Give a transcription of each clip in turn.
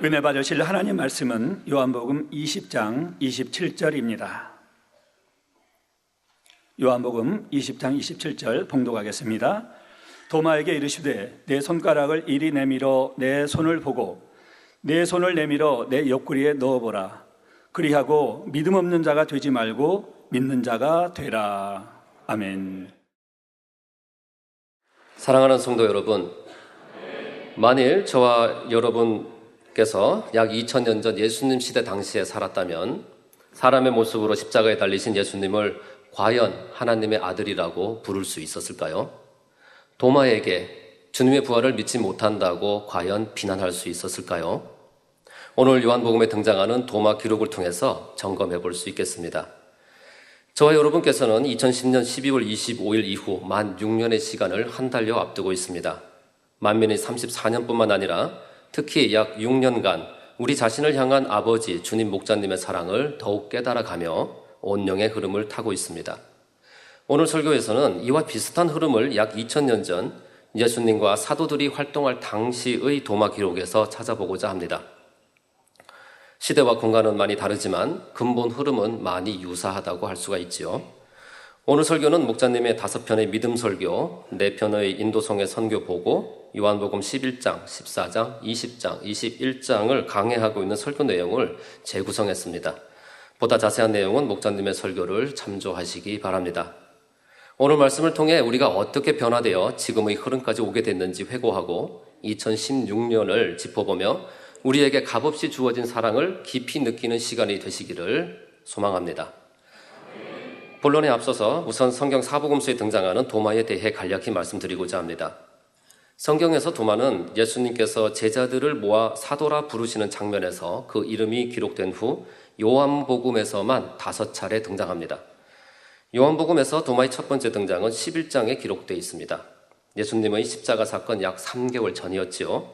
은혜 받으실 하나님 말씀은 요한복음 20장 27절입니다. 요한복음 20장 27절 봉독하겠습니다. 도마에게 이르시되 내 손가락을 이리 내밀어 내 손을 보고 내 손을 내밀어 내 옆구리에 넣어보라. 그리하고 믿음 없는 자가 되지 말고 믿는 자가 되라. 아멘. 사랑하는 성도 여러분, 만일 저와 여러분께서 약 2000년 전 예수님 시대 당시에 살았다면 사람의 모습으로 십자가에 달리신 예수님을 과연 하나님의 아들이라고 부를 수 있었을까요? 도마에게 주님의 부활을 믿지 못한다고 과연 비난할 수 있었을까요? 오늘 요한복음에 등장하는 도마 기록을 통해서 점검해 볼 수 있겠습니다. 저와 여러분께서는 2010년 12월 25일 이후 만 6년의 시간을 한 달여 앞두고 있습니다. 만민의 34년뿐만 아니라 특히 약 6년간 우리 자신을 향한 아버지 주님 목자님의 사랑을 더욱 깨달아가며 온영의 흐름을 타고 있습니다. 오늘 설교에서는 이와 비슷한 흐름을 약 2000년 전 예수님과 사도들이 활동할 당시의 도마 기록에서 찾아보고자 합니다. 시대와 공간은 많이 다르지만 근본 흐름은 많이 유사하다고 할 수가 있지요. 오늘 설교는 목자님의 5편의 믿음 설교, 4편의 인도성의 선교 보고, 요한복음 11장, 14장, 20장, 21장을 강해하고 있는 설교 내용을 재구성했습니다. 보다 자세한 내용은 목자님의 설교를 참조하시기 바랍니다. 오늘 말씀을 통해 우리가 어떻게 변화되어 지금의 흐름까지 오게 됐는지 회고하고 2016년을 짚어보며 우리에게 값없이 주어진 사랑을 깊이 느끼는 시간이 되시기를 소망합니다. 본론에 앞서서 우선 성경 사복음서에 등장하는 도마에 대해 간략히 말씀드리고자 합니다. 성경에서 도마는 예수님께서 제자들을 모아 사도라 부르시는 장면에서 그 이름이 기록된 후 요한복음에서만 5차례 등장합니다. 요한복음에서 도마의 첫 번째 등장은 11장에 기록되어 있습니다. 예수님의 십자가 사건 약 3개월 전이었지요.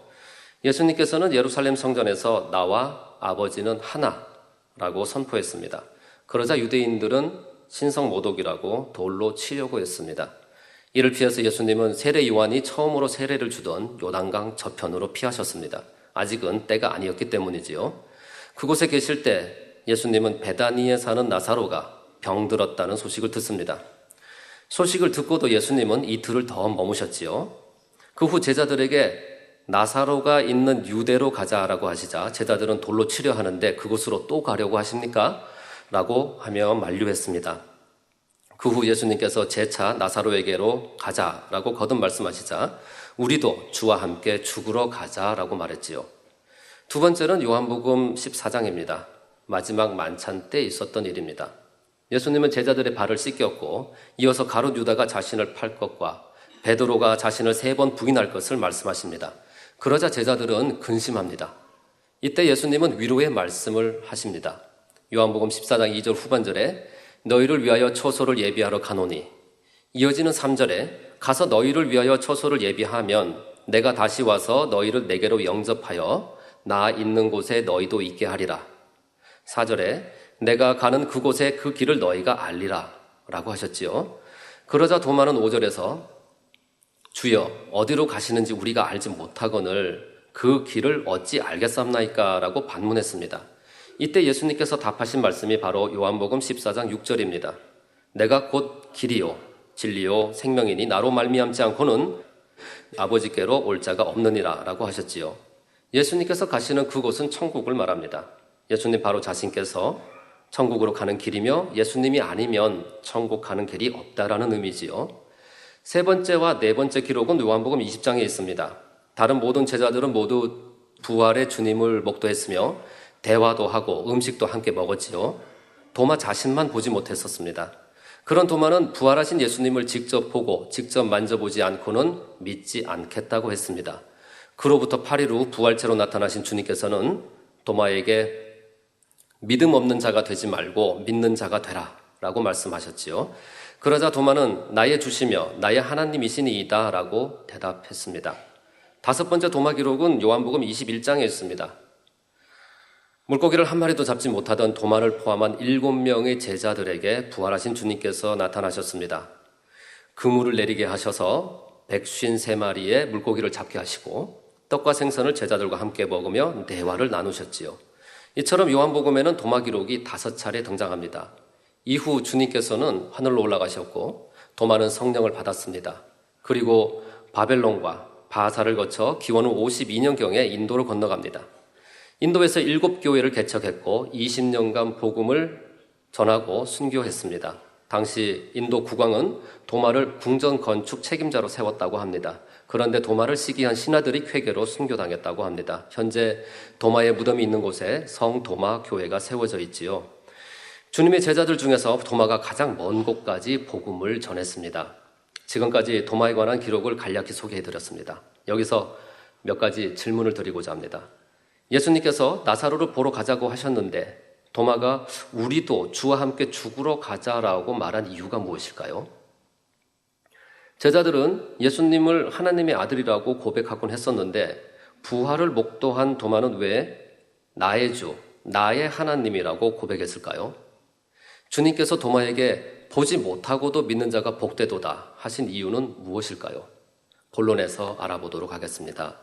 예수님께서는 예루살렘 성전에서 나와 아버지는 하나라고 선포했습니다. 그러자 유대인들은 신성모독이라고 돌로 치려고 했습니다. 이를 피해서 예수님은 세례 요한이 처음으로 세례를 주던 요단강 저편으로 피하셨습니다. 아직은 때가 아니었기 때문이지요. 그곳에 계실 때 예수님은 베다니에 사는 나사로가 병들었다는 소식을 듣습니다. 소식을 듣고도 예수님은 이틀을 더 머무셨지요. 그 후 제자들에게 나사로가 있는 유대로 가자라고 하시자 제자들은 돌로 치려 하는데 그곳으로 또 가려고 하십니까? 라고 하며 만류했습니다. 그 후 예수님께서 재차 나사로에게로 가자라고 거듭 말씀하시자 우리도 주와 함께 죽으러 가자라고 말했지요. 두 번째는 요한복음 14장입니다. 마지막 만찬 때 있었던 일입니다. 예수님은 제자들의 발을 씻겼고 이어서 가룟 유다가 자신을 팔 것과 베드로가 자신을 3번 부인할 것을 말씀하십니다. 그러자 제자들은 근심합니다. 이때 예수님은 위로의 말씀을 하십니다. 요한복음 14장 2절 후반절에 너희를 위하여 처소를 예비하러 가노니, 이어지는 3절에 가서 너희를 위하여 처소를 예비하면 내가 다시 와서 너희를 내게로 영접하여 나 있는 곳에 너희도 있게 하리라. 4절에 내가 가는 그곳에 그 길을 너희가 알리라 라고 하셨지요. 그러자 도마는 5절에서 주여 어디로 가시는지 우리가 알지 못하거늘 그 길을 어찌 알겠사옵나이까 라고 반문했습니다. 이때 예수님께서 답하신 말씀이 바로 요한복음 14장 6절입니다. 내가 곧 길이요 진리요 생명이니 나로 말미암지 않고는 아버지께로 올 자가 없느니라 라고 하셨지요. 예수님께서 가시는 그곳은 천국을 말합니다. 예수님 바로 자신께서 천국으로 가는 길이며 예수님이 아니면 천국 가는 길이 없다라는 의미지요. 세 번째와 네 번째 기록은 요한복음 20장에 있습니다. 다른 모든 제자들은 모두 부활의 주님을 목도했으며 대화도 하고 음식도 함께 먹었지요. 도마 자신만 보지 못했었습니다. 그런 도마는 부활하신 예수님을 직접 보고 직접 만져보지 않고는 믿지 않겠다고 했습니다. 그로부터 8일 후 부활체로 나타나신 주님께서는 도마에게 믿음 없는 자가 되지 말고 믿는 자가 되라 라고 말씀하셨지요. 그러자 도마는 나의 주시며 나의 하나님이시니이다 라고 대답했습니다. 5번째 도마 기록은 요한복음 21장에 있습니다. 물고기를 한 마리도 잡지 못하던 도마를 포함한 7명의 제자들에게 부활하신 주님께서 나타나셨습니다. 그물을 내리게 하셔서 153마리의 물고기를 잡게 하시고 떡과 생선을 제자들과 함께 먹으며 대화를 나누셨지요. 이처럼 요한복음에는 도마 기록이 5차례 등장합니다. 이후 주님께서는 하늘로 올라가셨고 도마는 성령을 받았습니다. 그리고 바벨론과 바사를 거쳐 기원 후 52년경에 인도로 건너갑니다. 인도에서 7교회를 개척했고 20년간 복음을 전하고 순교했습니다. 당시 인도 국왕은 도마를 궁전 건축 책임자로 세웠다고 합니다. 그런데 도마를 시기한 신하들이 쾌계로 순교당했다고 합니다. 현재 도마의 무덤이 있는 곳에 성도마 교회가 세워져 있지요. 주님의 제자들 중에서 도마가 가장 먼 곳까지 복음을 전했습니다. 지금까지 도마에 관한 기록을 간략히 소개해드렸습니다. 여기서 몇 가지 질문을 드리고자 합니다. 예수님께서 나사로를 보러 가자고 하셨는데 도마가 우리도 주와 함께 죽으러 가자라고 말한 이유가 무엇일까요? 제자들은 예수님을 하나님의 아들이라고 고백하곤 했었는데 부활을 목도한 도마는 왜 나의 주, 나의 하나님이라고 고백했을까요? 주님께서 도마에게 보지 못하고도 믿는 자가 복되도다 하신 이유는 무엇일까요? 본론에서 알아보도록 하겠습니다.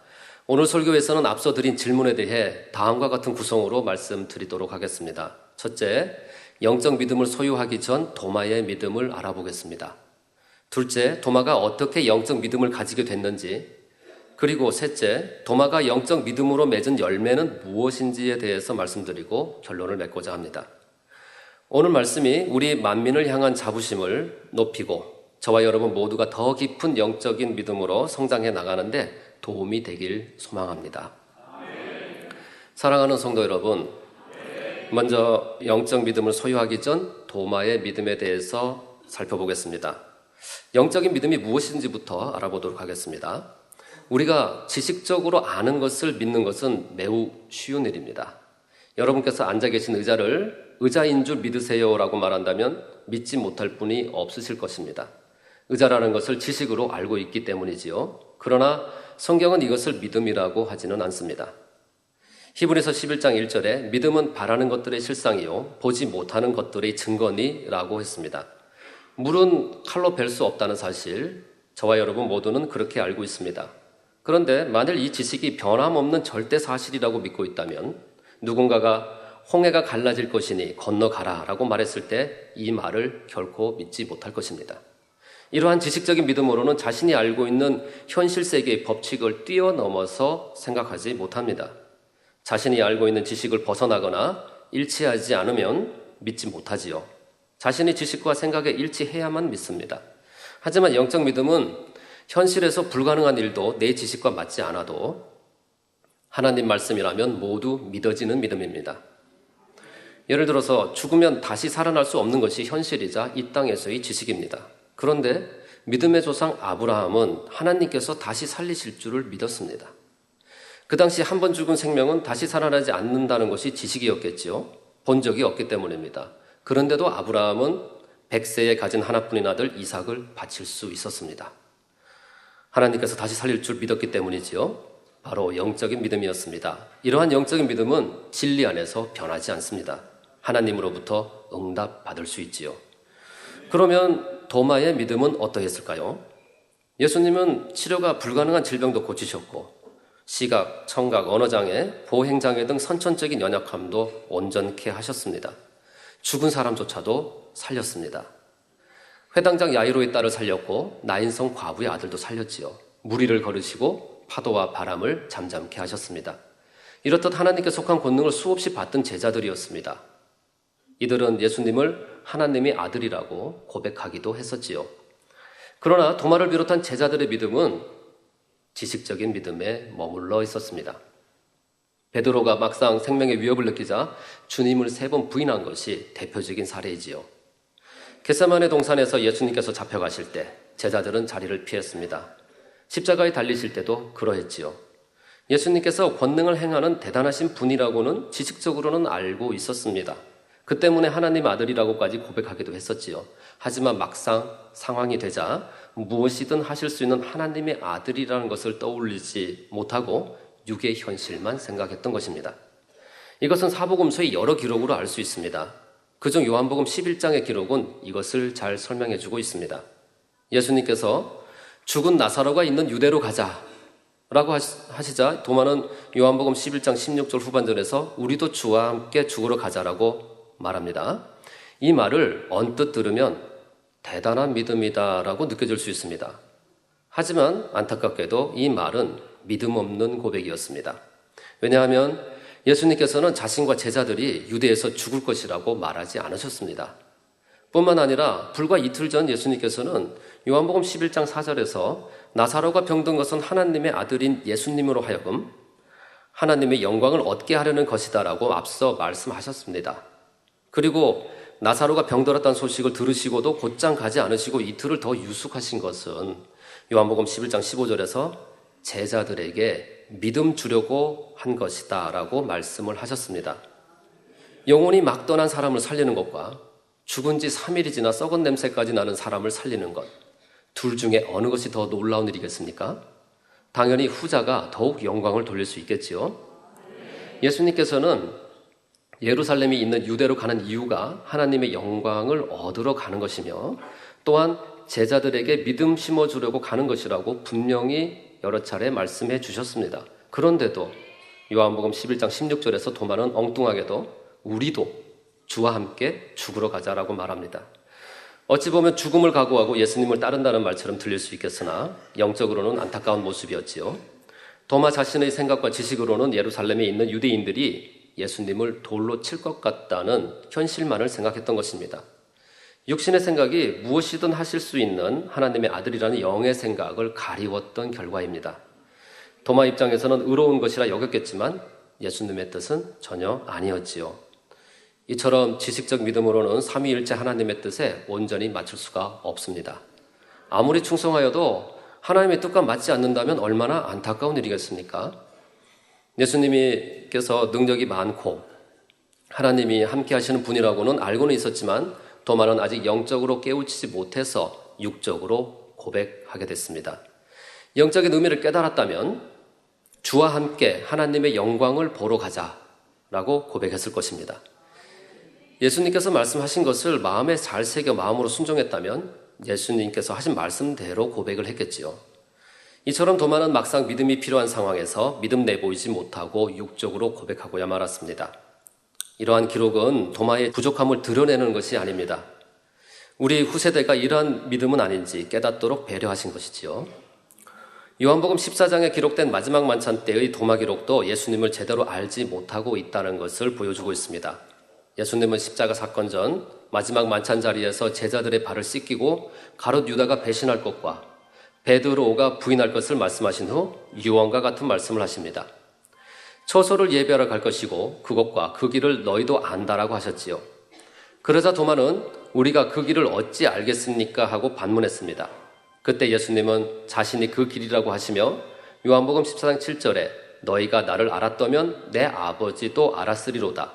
오늘 설교에서는 앞서 드린 질문에 대해 다음과 같은 구성으로 말씀드리도록 하겠습니다. 첫째, 영적 믿음을 소유하기 전 도마의 믿음을 알아보겠습니다. 둘째, 도마가 어떻게 영적 믿음을 가지게 됐는지, 그리고 셋째, 도마가 영적 믿음으로 맺은 열매는 무엇인지에 대해서 말씀드리고 결론을 맺고자 합니다. 오늘 말씀이 우리 만민을 향한 자부심을 높이고 저와 여러분 모두가 더 깊은 영적인 믿음으로 성장해 나가는데 도움이 되길 소망합니다. 사랑하는 성도 여러분, 먼저 영적 믿음을 소유하기 전 도마의 믿음에 대해서 살펴보겠습니다. 영적인 믿음이 무엇인지부터 알아보도록 하겠습니다. 우리가 지식적으로 아는 것을 믿는 것은 매우 쉬운 일입니다. 여러분께서 앉아 계신 의자를 의자인 줄 믿으세요라고 말한다면 믿지 못할 분이 없으실 것입니다. 의자라는 것을 지식으로 알고 있기 때문이지요. 그러나 성경은 이것을 믿음이라고 하지는 않습니다. 히브리서 11장 1절에 믿음은 바라는 것들의 실상이요 보지 못하는 것들의 증거니라고 했습니다. 물은 칼로 벨 수 없다는 사실, 저와 여러분 모두는 그렇게 알고 있습니다. 그런데 만일 이 지식이 변함없는 절대 사실이라고 믿고 있다면 누군가가 홍해가 갈라질 것이니 건너가라 라고 말했을 때 이 말을 결코 믿지 못할 것입니다. 이러한 지식적인 믿음으로는 자신이 알고 있는 현실 세계의 법칙을 뛰어넘어서 생각하지 못합니다. 자신이 알고 있는 지식을 벗어나거나 일치하지 않으면 믿지 못하지요. 자신의 지식과 생각에 일치해야만 믿습니다. 하지만 영적 믿음은 현실에서 불가능한 일도 내 지식과 맞지 않아도 하나님 말씀이라면 모두 믿어지는 믿음입니다. 예를 들어서 죽으면 다시 살아날 수 없는 것이 현실이자 이 땅에서의 지식입니다. 그런데 믿음의 조상 아브라함은 하나님께서 다시 살리실 줄을 믿었습니다. 그 당시 한 번 죽은 생명은 다시 살아나지 않는다는 것이 지식이었겠지요. 본 적이 없기 때문입니다. 그런데도 아브라함은 100세에 가진 하나뿐인 아들 이삭을 바칠 수 있었습니다. 하나님께서 다시 살릴 줄 믿었기 때문이지요. 바로 영적인 믿음이었습니다. 이러한 영적인 믿음은 진리 안에서 변하지 않습니다. 하나님으로부터 응답받을 수 있지요. 그러면 도마의 믿음은 어떠했을까요? 예수님은 치료가 불가능한 질병도 고치셨고 시각, 청각, 언어장애, 보행장애 등 선천적인 연약함도 온전케 하셨습니다. 죽은 사람조차도 살렸습니다. 회당장 야이로의 딸을 살렸고 나인성 과부의 아들도 살렸지요. 무리를 거르시고 파도와 바람을 잠잠케 하셨습니다. 이렇듯 하나님께 속한 권능을 수없이 받던 제자들이었습니다. 이들은 예수님을 하나님의 아들이라고 고백하기도 했었지요. 그러나 도마를 비롯한 제자들의 믿음은 지식적인 믿음에 머물러 있었습니다. 베드로가 막상 생명의 위협을 느끼자 주님을 3번 부인한 것이 대표적인 사례이지요. 겟세마네 동산에서 예수님께서 잡혀가실 때 제자들은 자리를 피했습니다. 십자가에 달리실 때도 그러했지요. 예수님께서 권능을 행하는 대단하신 분이라고는 지식적으로는 알고 있었습니다. 그 때문에 하나님 아들이라고까지 고백하기도 했었지요. 하지만 막상 상황이 되자 무엇이든 하실 수 있는 하나님의 아들이라는 것을 떠올리지 못하고 육의 현실만 생각했던 것입니다. 이것은 사복음서의 여러 기록으로 알 수 있습니다. 그중 요한복음 11장의 기록은 이것을 잘 설명해주고 있습니다. 예수님께서 죽은 나사로가 있는 유대로 가자 라고 하시자 도마는 요한복음 11장 16절 후반전에서 우리도 주와 함께 죽으러 가자라고 말합니다. 이 말을 언뜻 들으면 대단한 믿음이다라고 느껴질 수 있습니다. 하지만 안타깝게도 이 말은 믿음 없는 고백이었습니다. 왜냐하면 예수님께서는 자신과 제자들이 유대에서 죽을 것이라고 말하지 않으셨습니다. 뿐만 아니라 불과 이틀 전 예수님께서는 요한복음 11장 4절에서 나사로가 병든 것은 하나님의 아들인 예수님으로 하여금 하나님의 영광을 얻게 하려는 것이다라고 앞서 말씀하셨습니다. 그리고 나사로가 병들었다는 소식을 들으시고도 곧장 가지 않으시고 이틀을 더 유숙하신 것은 요한복음 11장 15절에서 제자들에게 믿음 주려고 한 것이다 라고 말씀을 하셨습니다. 영혼이 막 떠난 사람을 살리는 것과 죽은 지 3일이 지나 썩은 냄새까지 나는 사람을 살리는 것, 둘 중에 어느 것이 더 놀라운 일이겠습니까? 당연히 후자가 더욱 영광을 돌릴 수 있겠지요. 예수님께서는 예루살렘이 있는 유대로 가는 이유가 하나님의 영광을 얻으러 가는 것이며 또한 제자들에게 믿음 심어주려고 가는 것이라고 분명히 여러 차례 말씀해 주셨습니다. 그런데도 요한복음 11장 16절에서 도마는 엉뚱하게도 우리도 주와 함께 죽으러 가자라고 말합니다. 어찌 보면 죽음을 각오하고 예수님을 따른다는 말처럼 들릴 수 있겠으나 영적으로는 안타까운 모습이었지요. 도마 자신의 생각과 지식으로는 예루살렘에 있는 유대인들이 예수님을 돌로 칠 것 같다는 현실만을 생각했던 것입니다. 육신의 생각이 무엇이든 하실 수 있는 하나님의 아들이라는 영의 생각을 가리웠던 결과입니다. 도마 입장에서는 의로운 것이라 여겼겠지만 예수님의 뜻은 전혀 아니었지요. 이처럼 지식적 믿음으로는 삼위일체 하나님의 뜻에 온전히 맞출 수가 없습니다. 아무리 충성하여도 하나님의 뜻과 맞지 않는다면 얼마나 안타까운 일이겠습니까? 예수님께서 능력이 많고 하나님이 함께 하시는 분이라고는 알고는 있었지만 도마는 아직 영적으로 깨우치지 못해서 육적으로 고백하게 됐습니다. 영적인 의미를 깨달았다면 주와 함께 하나님의 영광을 보러 가자라고 고백했을 것입니다. 예수님께서 말씀하신 것을 마음에 잘 새겨 마음으로 순종했다면 예수님께서 하신 말씀대로 고백을 했겠지요. 이처럼 도마는 막상 믿음이 필요한 상황에서 믿음 내보이지 못하고 육적으로 고백하고야 말았습니다. 이러한 기록은 도마의 부족함을 드러내는 것이 아닙니다. 우리 후세대가 이러한 믿음은 아닌지 깨닫도록 배려하신 것이지요. 요한복음 14장에 기록된 마지막 만찬 때의 도마 기록도 예수님을 제대로 알지 못하고 있다는 것을 보여주고 있습니다. 예수님은 십자가 사건 전 마지막 만찬 자리에서 제자들의 발을 씻기고 가롯 유다가 배신할 것과 베드로가 부인할 것을 말씀하신 후 유언과 같은 말씀을 하십니다. 처소를 예배하러 갈 것이고 그것과 그 길을 너희도 안다라고 하셨지요. 그러자 도마는 우리가 그 길을 어찌 알겠습니까? 하고 반문했습니다. 그때 예수님은 자신이 그 길이라고 하시며 요한복음 14장 7절에 너희가 나를 알았다면 내 아버지도 알았으리로다.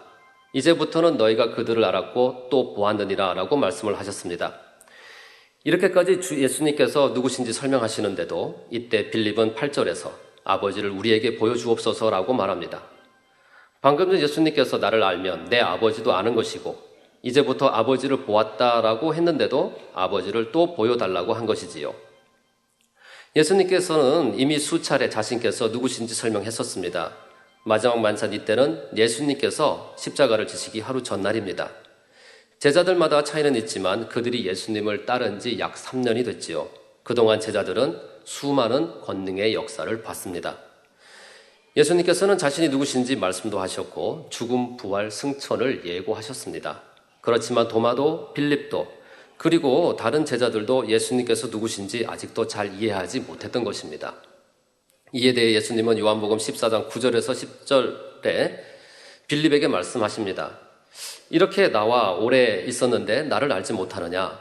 이제부터는 너희가 그들을 알았고 또 보았느니라 라고 말씀을 하셨습니다. 이렇게까지 예수님께서 누구신지 설명하시는데도 이때 빌립은 8절에서 아버지를 우리에게 보여주옵소서라고 말합니다. 방금 전 예수님께서 나를 알면 내 아버지도 아는 것이고 이제부터 아버지를 보았다라고 했는데도 아버지를 또 보여달라고 한 것이지요. 예수님께서는 이미 수차례 자신께서 누구신지 설명했었습니다. 마지막 만찬 이때는 예수님께서 십자가를 지시기 하루 전날입니다. 제자들마다 차이는 있지만 그들이 예수님을 따른 지 약 3년이 됐지요. 그동안 제자들은 수많은 권능의 역사를 봤습니다. 예수님께서는 자신이 누구신지 말씀도 하셨고 죽음, 부활, 승천을 예고하셨습니다. 그렇지만 도마도 빌립도 그리고 다른 제자들도 예수님께서 누구신지 아직도 잘 이해하지 못했던 것입니다. 이에 대해 예수님은 요한복음 14장 9절에서 10절에 빌립에게 말씀하십니다. 이렇게 나와 오래 있었는데 나를 알지 못하느냐?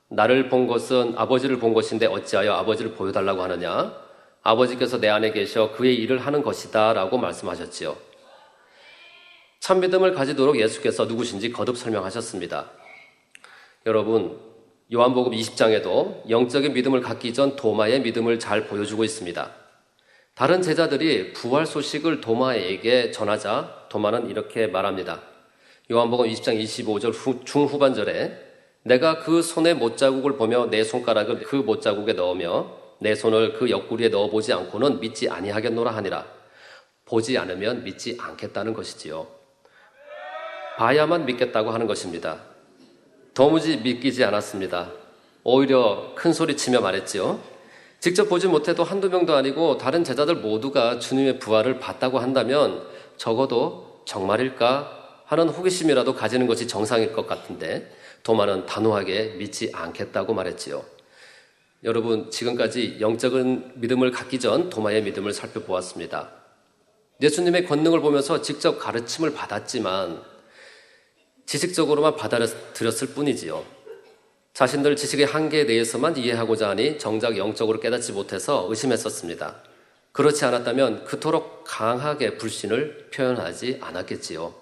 나를 본 것은 아버지를 본 것인데 어찌하여 아버지를 보여달라고 하느냐? 아버지께서 내 안에 계셔 그의 일을 하는 것이다 라고 말씀하셨지요. 참 믿음을 가지도록 예수께서 누구신지 거듭 설명하셨습니다. 여러분, 요한복음 20장에도 영적인 믿음을 갖기 전 도마의 믿음을 잘 보여주고 있습니다. 다른 제자들이 부활 소식을 도마에게 전하자 도마는 이렇게 말합니다. 요한복음 20장 25절 중후반절에 내가 그 손의 못자국을 보며 내 손가락을 그 못자국에 넣으며 내 손을 그 옆구리에 넣어보지 않고는 믿지 아니하겠노라 하니라. 보지 않으면 믿지 않겠다는 것이지요. 봐야만 믿겠다고 하는 것입니다. 도무지 믿기지 않았습니다. 오히려 큰 소리치며 말했지요. 직접 보지 못해도 한두 명도 아니고 다른 제자들 모두가 주님의 부활을 봤다고 한다면 적어도 정말일까 하는 호기심이라도 가지는 것이 정상일 것 같은데 도마는 단호하게 믿지 않겠다고 말했지요. 여러분, 지금까지 영적인 믿음을 갖기 전 도마의 믿음을 살펴보았습니다. 예수님의 권능을 보면서 직접 가르침을 받았지만 지식적으로만 받아들였을 뿐이지요. 자신들 지식의 한계에 대해서만 이해하고자 하니 정작 영적으로 깨닫지 못해서 의심했었습니다. 그렇지 않았다면 그토록 강하게 불신을 표현하지 않았겠지요.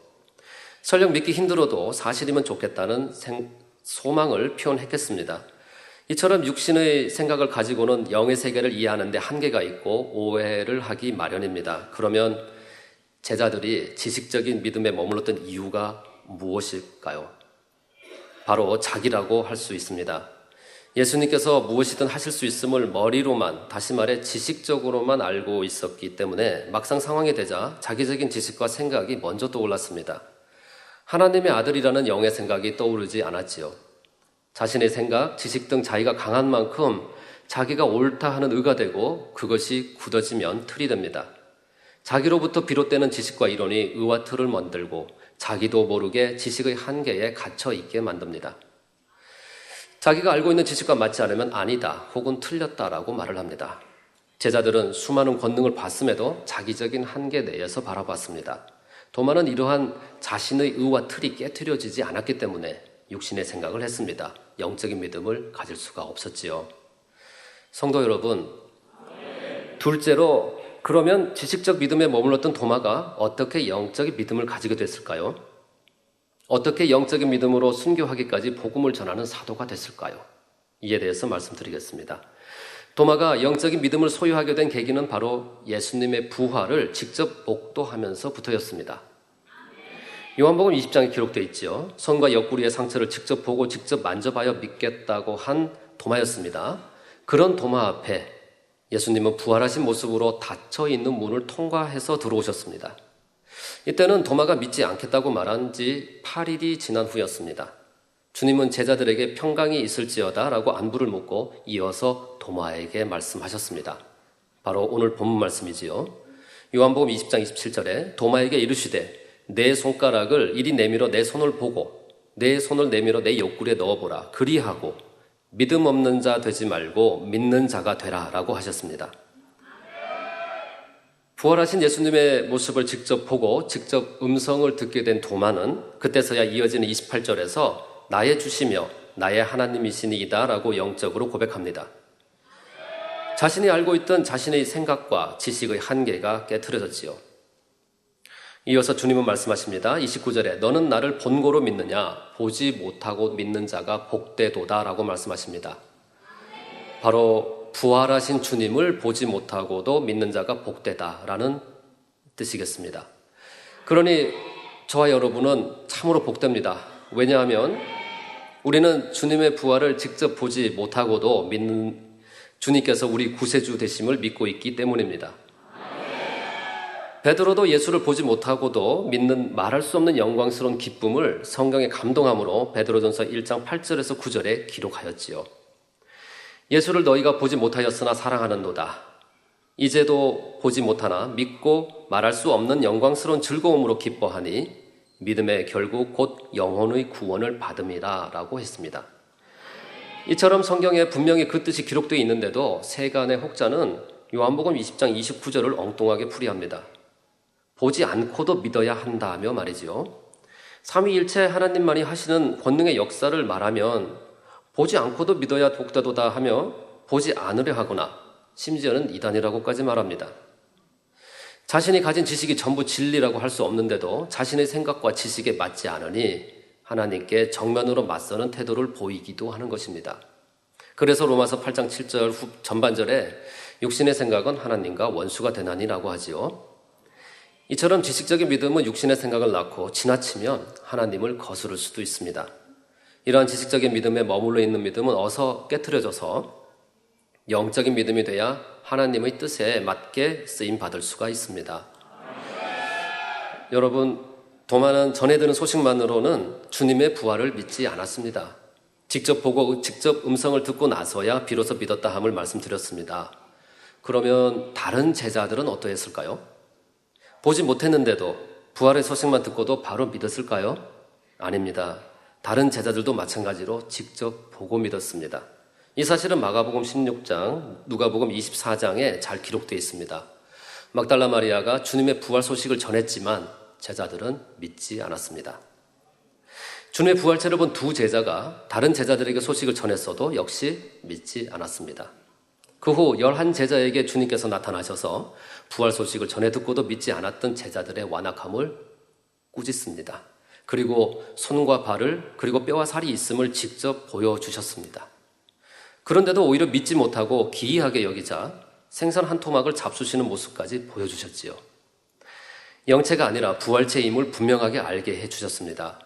설령 믿기 힘들어도 사실이면 좋겠다는 소망을 표현했겠습니다. 이처럼 육신의 생각을 가지고는 영의 세계를 이해하는 데 한계가 있고 오해를 하기 마련입니다. 그러면 제자들이 지식적인 믿음에 머물렀던 이유가 무엇일까요? 바로 자기라고 할 수 있습니다. 예수님께서 무엇이든 하실 수 있음을 머리로만, 다시 말해 지식적으로만 알고 있었기 때문에 막상 상황이 되자 자기적인 지식과 생각이 먼저 떠올랐습니다. 하나님의 아들이라는 영의 생각이 떠오르지 않았지요. 자신의 생각, 지식 등 자기가 강한 만큼 자기가 옳다 하는 의가 되고 그것이 굳어지면 틀이 됩니다. 자기로부터 비롯되는 지식과 이론이 의와 틀을 만들고 자기도 모르게 지식의 한계에 갇혀 있게 만듭니다. 자기가 알고 있는 지식과 맞지 않으면 아니다 혹은 틀렸다라고 말을 합니다. 제자들은 수많은 권능을 봤음에도 자기적인 한계 내에서 바라봤습니다. 도마는 이러한 자신의 의와 틀이 깨트려지지 않았기 때문에 육신의 생각을 했습니다. 영적인 믿음을 가질 수가 없었지요. 성도 여러분, 둘째로 그러면 지식적 믿음에 머물렀던 도마가 어떻게 영적인 믿음을 가지게 됐을까요? 어떻게 영적인 믿음으로 순교하기까지 복음을 전하는 사도가 됐을까요? 이에 대해서 말씀드리겠습니다. 도마가 영적인 믿음을 소유하게 된 계기는 바로 예수님의 부활을 직접 목도하면서부터였습니다. 요한복음 20장에 기록되어 있지요. 손과 옆구리의 상처를 직접 보고 직접 만져봐야 믿겠다고 한 도마였습니다. 그런 도마 앞에 예수님은 부활하신 모습으로 닫혀있는 문을 통과해서 들어오셨습니다. 이때는 도마가 믿지 않겠다고 말한 지 8일이 지난 후였습니다. 주님은 제자들에게 평강이 있을지어다 라고 안부를 묻고 이어서 도마에게 말씀하셨습니다. 바로 오늘 본문 말씀이지요. 요한복음 20장 27절에 도마에게 이르시되 내 손가락을 이리 내밀어 내 손을 보고 내 손을 내밀어 내 옆구리에 넣어보라. 그리하고 믿음 없는 자 되지 말고 믿는 자가 되라 라고 하셨습니다. 부활하신 예수님의 모습을 직접 보고 직접 음성을 듣게 된 도마는 그때서야 이어지는 28절에서 나의 주시며 나의 하나님이시니이다 라고 영적으로 고백합니다. 자신이 알고 있던 자신의 생각과 지식의 한계가 깨트려졌지요. 이어서 주님은 말씀하십니다. 29절에 너는 나를 본고로 믿느냐? 보지 못하고 믿는 자가 복되도다 라고 말씀하십니다. 바로 부활하신 주님을 보지 못하고도 믿는 자가 복되다라는 뜻이겠습니다. 그러니 저와 여러분은 참으로 복됩니다. 왜냐하면 우리는 주님의 부활을 직접 보지 못하고도 믿는 주님께서 우리 구세주 되심을 믿고 있기 때문입니다. 베드로도 예수를 보지 못하고도 믿는 말할 수 없는 영광스러운 기쁨을 성경의 감동함으로 베드로전서 1장 8절에서 9절에 기록하였지요. 예수를 너희가 보지 못하였으나 사랑하는도다. 이제도 보지 못하나 믿고 말할 수 없는 영광스러운 즐거움으로 기뻐하니 믿음의 결국 곧 영혼의 구원을 받음이라 라고 했습니다. 이처럼 성경에 분명히 그 뜻이 기록되어 있는데도 세간의 혹자는 요한복음 20장 29절을 엉뚱하게 풀이합니다. 보지 않고도 믿어야 한다며 말이지요. 삼위일체 하나님만이 하시는 권능의 역사를 말하면 보지 않고도 믿어야 복되도다 하며 보지 않으려 하거나 심지어는 이단이라고까지 말합니다. 자신이 가진 지식이 전부 진리라고 할 수 없는데도 자신의 생각과 지식에 맞지 않으니 하나님께 정면으로 맞서는 태도를 보이기도 하는 것입니다. 그래서 로마서 8장 7절 전반절에 육신의 생각은 하나님과 원수가 되나니라고 하지요. 이처럼 지식적인 믿음은 육신의 생각을 낳고 지나치면 하나님을 거스를 수도 있습니다. 이러한 지식적인 믿음에 머물러 있는 믿음은 어서 깨트려져서 영적인 믿음이 돼야 하나님의 뜻에 맞게 쓰임 받을 수가 있습니다. 여러분, 도마는 전해 들은 소식만으로는 주님의 부활을 믿지 않았습니다. 직접 보고 직접 음성을 듣고 나서야 비로소 믿었다 함을 말씀드렸습니다. 그러면 다른 제자들은 어떠했을까요? 보지 못했는데도 부활의 소식만 듣고도 바로 믿었을까요? 아닙니다. 다른 제자들도 마찬가지로 직접 보고 믿었습니다. 이 사실은 마가복음 16장, 누가복음 24장에 잘 기록되어 있습니다. 막달라 마리아가 주님의 부활 소식을 전했지만 제자들은 믿지 않았습니다. 주님의 부활체를 본 두 제자가 다른 제자들에게 소식을 전했어도 역시 믿지 않았습니다. 그 후 11제자에게 주님께서 나타나셔서 부활 소식을 전해 듣고도 믿지 않았던 제자들의 완악함을 꾸짖습니다. 그리고 손과 발을 그리고 뼈와 살이 있음을 직접 보여주셨습니다. 그런데도 오히려 믿지 못하고 기이하게 여기자 생선 한 토막을 잡수시는 모습까지 보여주셨지요. 영체가 아니라 부활체임을 분명하게 알게 해주셨습니다.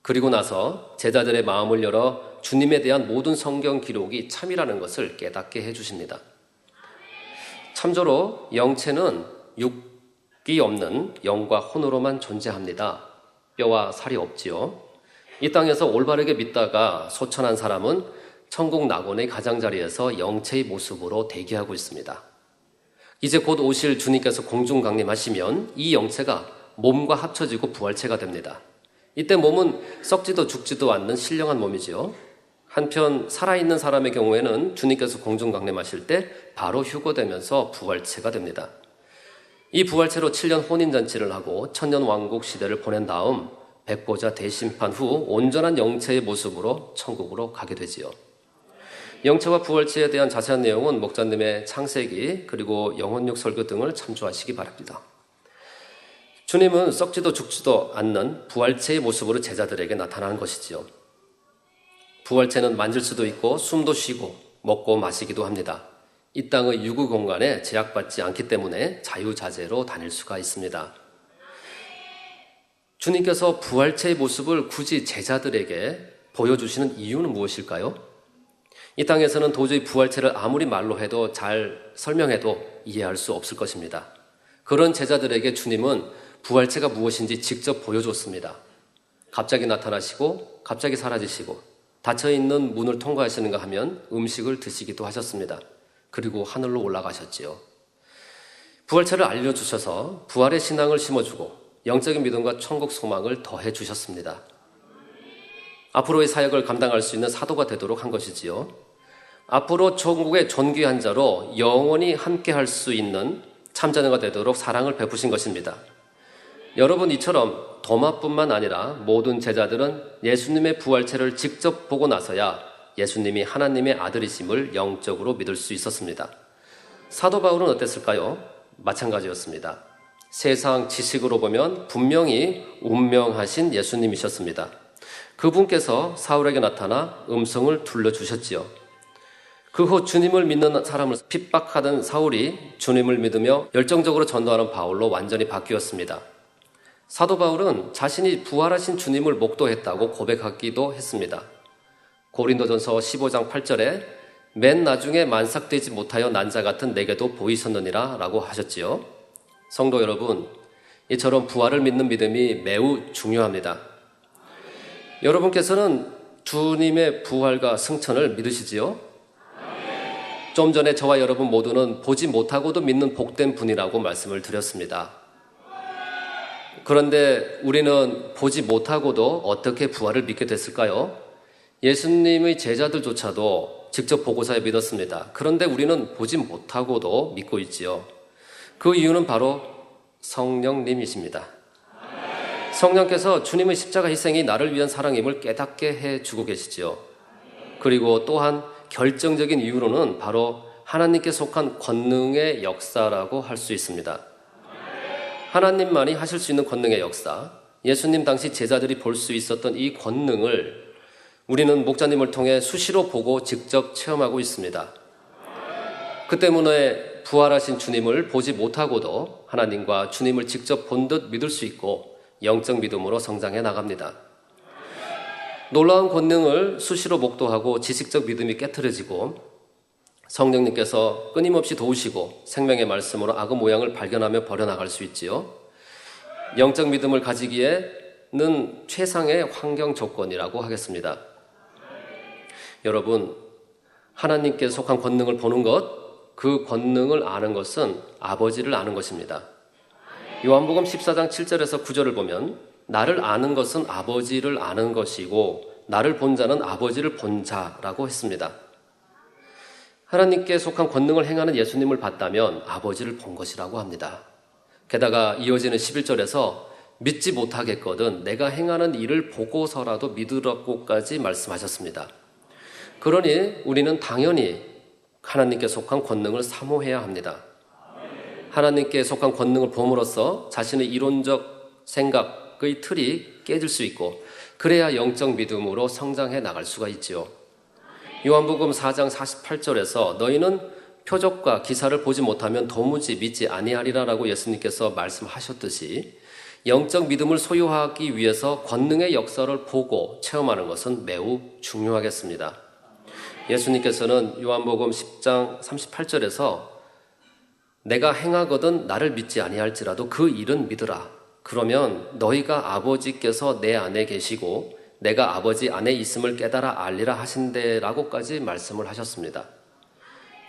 그리고 나서 제자들의 마음을 열어 주님에 대한 모든 성경 기록이 참이라는 것을 깨닫게 해주십니다. 참조로 영체는 육이 없는 영과 혼으로만 존재합니다. 뼈와 살이 없지요. 이 땅에서 올바르게 믿다가 소천한 사람은 천국 낙원의 가장자리에서 영체의 모습으로 대기하고 있습니다. 이제 곧 오실 주님께서 공중 강림하시면 이 영체가 몸과 합쳐지고 부활체가 됩니다. 이때 몸은 썩지도 죽지도 않는 신령한 몸이지요. 한편 살아있는 사람의 경우에는 주님께서 공중 강림하실 때 바로 휴거되면서 부활체가 됩니다. 이 부활체로 7년 혼인잔치를 하고 천년왕국 시대를 보낸 다음 백보자 대심판 후 온전한 영체의 모습으로 천국으로 가게 되지요. 영체와 부활체에 대한 자세한 내용은 목자님의 창세기 그리고 영혼육 설교 등을 참조하시기 바랍니다. 주님은 썩지도 죽지도 않는 부활체의 모습으로 제자들에게 나타나는 것이지요. 부활체는 만질 수도 있고 숨도 쉬고 먹고 마시기도 합니다. 이 땅의 유구 공간에 제약받지 않기 때문에 자유자재로 다닐 수가 있습니다. 주님께서 부활체의 모습을 굳이 제자들에게 보여주시는 이유는 무엇일까요? 이 땅에서는 도저히 부활체를 아무리 말로 해도 잘 설명해도 이해할 수 없을 것입니다. 그런 제자들에게 주님은 부활체가 무엇인지 직접 보여줬습니다. 갑자기 나타나시고 갑자기 사라지시고 닫혀있는 문을 통과하시는가 하면 음식을 드시기도 하셨습니다. 그리고 하늘로 올라가셨지요. 부활체를 알려주셔서 부활의 신앙을 심어주고 영적인 믿음과 천국 소망을 더해 주셨습니다. 앞으로의 사역을 감당할 수 있는 사도가 되도록 한 것이지요. 앞으로 천국의 존귀한 자로 영원히 함께할 수 있는 참자녀가 되도록 사랑을 베푸신 것입니다. 여러분, 이처럼 도마뿐만 아니라 모든 제자들은 예수님의 부활체를 직접 보고 나서야 예수님이 하나님의 아들이심을 영적으로 믿을 수 있었습니다. 사도 바울은 어땠을까요? 마찬가지였습니다. 세상 지식으로 보면 분명히 운명하신 예수님이셨습니다. 그분께서 사울에게 나타나 음성을 들려주셨지요. 그 후 주님을 믿는 사람을 핍박하던 사울이 주님을 믿으며 열정적으로 전도하는 바울로 완전히 바뀌었습니다. 사도 바울은 자신이 부활하신 주님을 목도했다고 고백하기도 했습니다. 고린도전서 15장 8절에 맨 나중에 만삭되지 못하여 난 자 같은 내게도 보이셨느니라 라고 하셨지요. 성도 여러분, 이처럼 부활을 믿는 믿음이 매우 중요합니다. 여러분께서는 주님의 부활과 승천을 믿으시지요? 좀 전에 저와 여러분 모두는 보지 못하고도 믿는 복된 분이라고 말씀을 드렸습니다. 그런데 우리는 보지 못하고도 어떻게 부활을 믿게 됐을까요? 예수님의 제자들조차도 직접 보고서야 믿었습니다. 그런데 우리는 보지 못하고도 믿고 있지요. 그 이유는 바로 성령님이십니다. 성령께서 주님의 십자가 희생이 나를 위한 사랑임을 깨닫게 해주고 계시지요. 그리고 또한 결정적인 이유로는 바로 하나님께 속한 권능의 역사라고 할 수 있습니다. 하나님만이 하실 수 있는 권능의 역사, 예수님 당시 제자들이 볼 수 있었던 이 권능을 우리는 목자님을 통해 수시로 보고 직접 체험하고 있습니다. 그 때문에 부활하신 주님을 보지 못하고도 하나님과 주님을 직접 본 듯 믿을 수 있고 영적 믿음으로 성장해 나갑니다. 놀라운 권능을 수시로 목도하고 지식적 믿음이 깨트려지고 성령님께서 끊임없이 도우시고 생명의 말씀으로 악의 모양을 발견하며 버려나갈 수 있지요. 영적 믿음을 가지기에는 최상의 환경 조건이라고 하겠습니다. 여러분, 하나님께 속한 권능을 보는 것, 그 권능을 아는 것은 아버지를 아는 것입니다. 요한복음 14장 7절에서 9절을 보면 나를 아는 것은 아버지를 아는 것이고 나를 본 자는 아버지를 본 자라고 했습니다. 하나님께 속한 권능을 행하는 예수님을 봤다면 아버지를 본 것이라고 합니다. 게다가 이어지는 11절에서 믿지 못하겠거든 내가 행하는 일을 보고서라도 믿으라고까지 말씀하셨습니다. 그러니 우리는 당연히 하나님께 속한 권능을 사모해야 합니다. 하나님께 속한 권능을 봄으로써 자신의 이론적 생각의 틀이 깨질 수 있고 그래야 영적 믿음으로 성장해 나갈 수가 있지요. 요한복음 4장 48절에서 너희는 표적과 기사를 보지 못하면 도무지 믿지 아니하리라라고 예수님께서 말씀하셨듯이 영적 믿음을 소유하기 위해서 권능의 역사를 보고 체험하는 것은 매우 중요하겠습니다. 예수님께서는 요한복음 10장 38절에서 내가 행하거든 나를 믿지 아니할지라도 그 일은 믿으라. 그러면 너희가 아버지께서 내 안에 계시고 내가 아버지 안에 있음을 깨달아 알리라 하신대라고까지 말씀을 하셨습니다.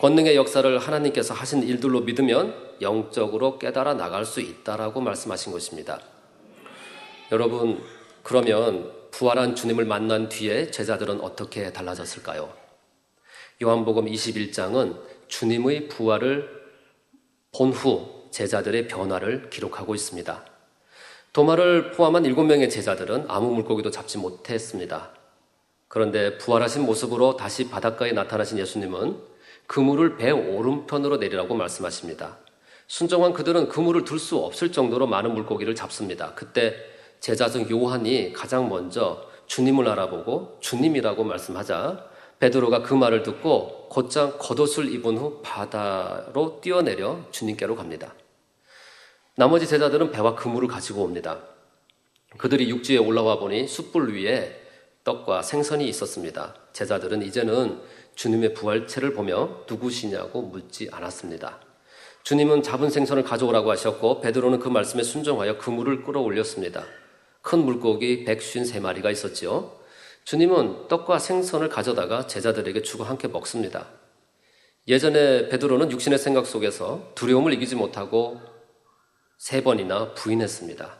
권능의 역사를 하나님께서 하신 일들로 믿으면 영적으로 깨달아 나갈 수 있다라고 말씀하신 것입니다. 여러분, 그러면 부활한 주님을 만난 뒤에 제자들은 어떻게 달라졌을까요? 요한복음 21장은 주님의 부활을 본 후 제자들의 변화를 기록하고 있습니다. 도마를 포함한 7명의 제자들은 아무 물고기도 잡지 못했습니다. 그런데 부활하신 모습으로 다시 바닷가에 나타나신 예수님은 그물을 배 오른편으로 내리라고 말씀하십니다. 순종한 그들은 그물을 둘 수 없을 정도로 많은 물고기를 잡습니다. 그때 제자 중 요한이 가장 먼저 주님을 알아보고 주님이라고 말씀하자 베드로가 그 말을 듣고 곧장 겉옷을 입은 후 바다로 뛰어내려 주님께로 갑니다. 나머지 제자들은 배와 그물을 가지고 옵니다. 그들이 육지에 올라와 보니 숯불 위에 떡과 생선이 있었습니다. 제자들은 이제는 주님의 부활체를 보며 누구시냐고 묻지 않았습니다. 주님은 잡은 생선을 가져오라고 하셨고 베드로는 그 말씀에 순종하여 그물을 끌어올렸습니다. 큰 물고기 153마리가 있었지요. 주님은 떡과 생선을 가져다가 제자들에게 주고 함께 먹습니다. 예전에 베드로는 육신의 생각 속에서 두려움을 이기지 못하고 3번이나 부인했습니다.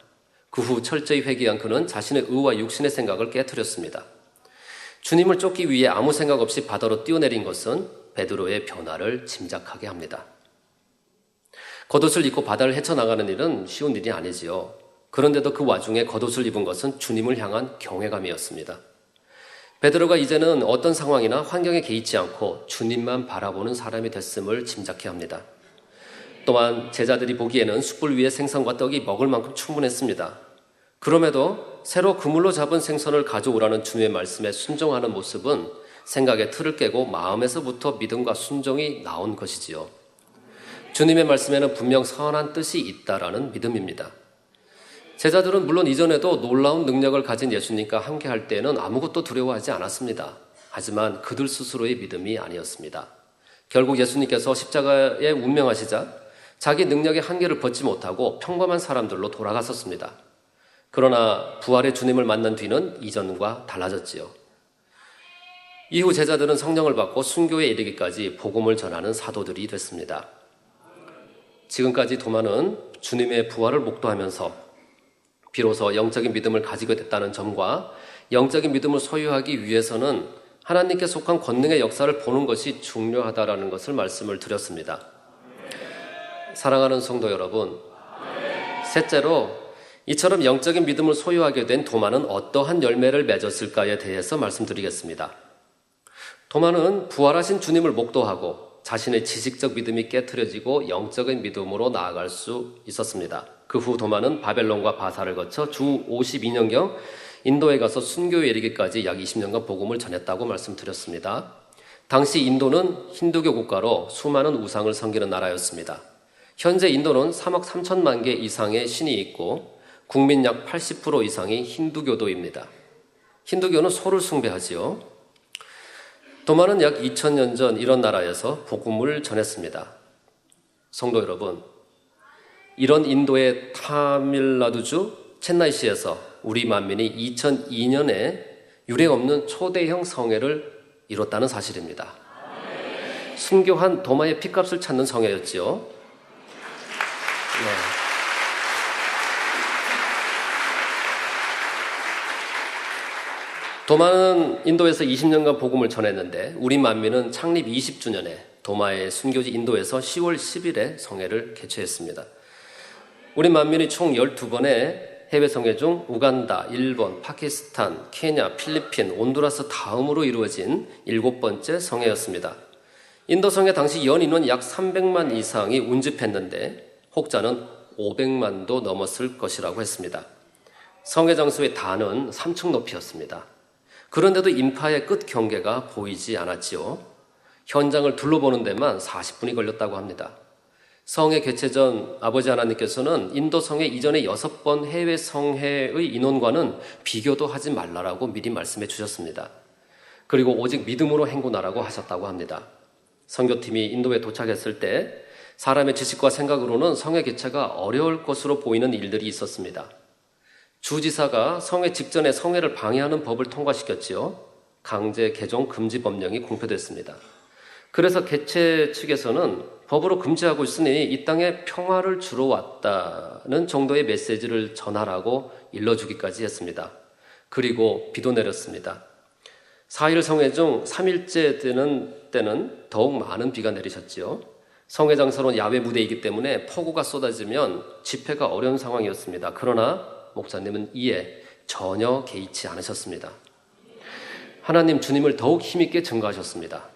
그 후 철저히 회개한 그는 자신의 의와 육신의 생각을 깨트렸습니다. 주님을 쫓기 위해 아무 생각 없이 바다로 뛰어내린 것은 베드로의 변화를 짐작하게 합니다. 겉옷을 입고 바다를 헤쳐나가는 일은 쉬운 일이 아니지요. 그런데도 그 와중에 겉옷을 입은 것은 주님을 향한 경외감이었습니다. 베드로가 이제는 어떤 상황이나 환경에 개의치 않고 주님만 바라보는 사람이 됐음을 짐작해야 합니다. 또한 제자들이 보기에는 숯불 위에 생선과 떡이 먹을 만큼 충분했습니다. 그럼에도 새로 그물로 잡은 생선을 가져오라는 주님의 말씀에 순종하는 모습은 생각의 틀을 깨고 마음에서부터 믿음과 순종이 나온 것이지요. 주님의 말씀에는 분명 선한 뜻이 있다라는 믿음입니다. 제자들은 물론 이전에도 놀라운 능력을 가진 예수님과 함께할 때에는 아무것도 두려워하지 않았습니다. 하지만 그들 스스로의 믿음이 아니었습니다. 결국 예수님께서 십자가에 운명하시자 자기 능력의 한계를 벗지 못하고 평범한 사람들로 돌아갔었습니다. 그러나 부활의 주님을 만난 뒤는 이전과 달라졌지요. 이후 제자들은 성령을 받고 순교에 이르기까지 복음을 전하는 사도들이 됐습니다. 지금까지 도마는 주님의 부활을 목도하면서 비로소 영적인 믿음을 가지게 됐다는 점과 영적인 믿음을 소유하기 위해서는 하나님께 속한 권능의 역사를 보는 것이 중요하다라는 것을 말씀을 드렸습니다. 사랑하는 성도 여러분, 셋째로 이처럼 영적인 믿음을 소유하게 된 도마는 어떠한 열매를 맺었을까에 대해서 말씀드리겠습니다. 도마는 부활하신 주님을 목도하고 자신의 지식적 믿음이 깨트려지고 영적인 믿음으로 나아갈 수 있었습니다. 그 후 도마는 바벨론과 바사를 거쳐 주 52년경 인도에 가서 순교에 이르기까지 약 20년간 복음을 전했다고 말씀드렸습니다. 당시 인도는 힌두교 국가로 수많은 우상을 섬기는 나라였습니다. 현재 인도는 3억 3천만 개 이상의 신이 있고 국민 약 80% 이상이 힌두교도입니다. 힌두교는 소를 숭배하지요. 도마는 약 2000년 전 이런 나라에서 복음을 전했습니다. 성도 여러분, 이런 인도의 타밀나두주 첸나이시에서 우리 만민이 2002년에 유례 없는 초대형 성회를 이뤘다는 사실입니다. 순교한 도마의 핏값을 찾는 성회였지요. 네. 도마는 인도에서 20년간 복음을 전했는데 우리 만민은 창립 20주년에 도마의 순교지 인도에서 10월 10일에 성회를 개최했습니다. 우리 만민이 총 12번의 해외 성회 중 우간다, 일본, 파키스탄, 케냐, 필리핀, 온두라스 다음으로 이루어진 7번째 성회였습니다. 인도 성회 당시 연 인원 약 300만 이상이 운집했는데 혹자는 500만도 넘었을 것이라고 했습니다. 성회 장소의 단은 3층 높이였습니다. 그런데도 인파의 끝 경계가 보이지 않았지요. 현장을 둘러보는 데만 40분이 걸렸다고 합니다. 성회 개최 전 아버지 하나님께서는 인도 성회 이전의 6번 해외 성회의 인원과는 비교도 하지 말라라고 미리 말씀해 주셨습니다. 그리고 오직 믿음으로 행군하라고 하셨다고 합니다. 선교팀이 인도에 도착했을 때 사람의 지식과 생각으로는 성회 개최가 어려울 것으로 보이는 일들이 있었습니다. 주지사가 성회 직전에 성회를 방해하는 법을 통과시켰지요. 강제 개종 금지 법령이 공표됐습니다. 그래서 개최 측에서는 법으로 금지하고 있으니 이 땅에 평화를 주러 왔다는 정도의 메시지를 전하라고 일러주기까지 했습니다. 그리고 비도 내렸습니다. 4일 성회 중 3일째 되는 때는 더욱 많은 비가 내리셨지요. 성회 장소는 야외 무대이기 때문에 폭우가 쏟아지면 집회가 어려운 상황이었습니다. 그러나 목사님은 이에 전혀 개의치 않으셨습니다. 하나님 주님을 더욱 힘있게 증거하셨습니다.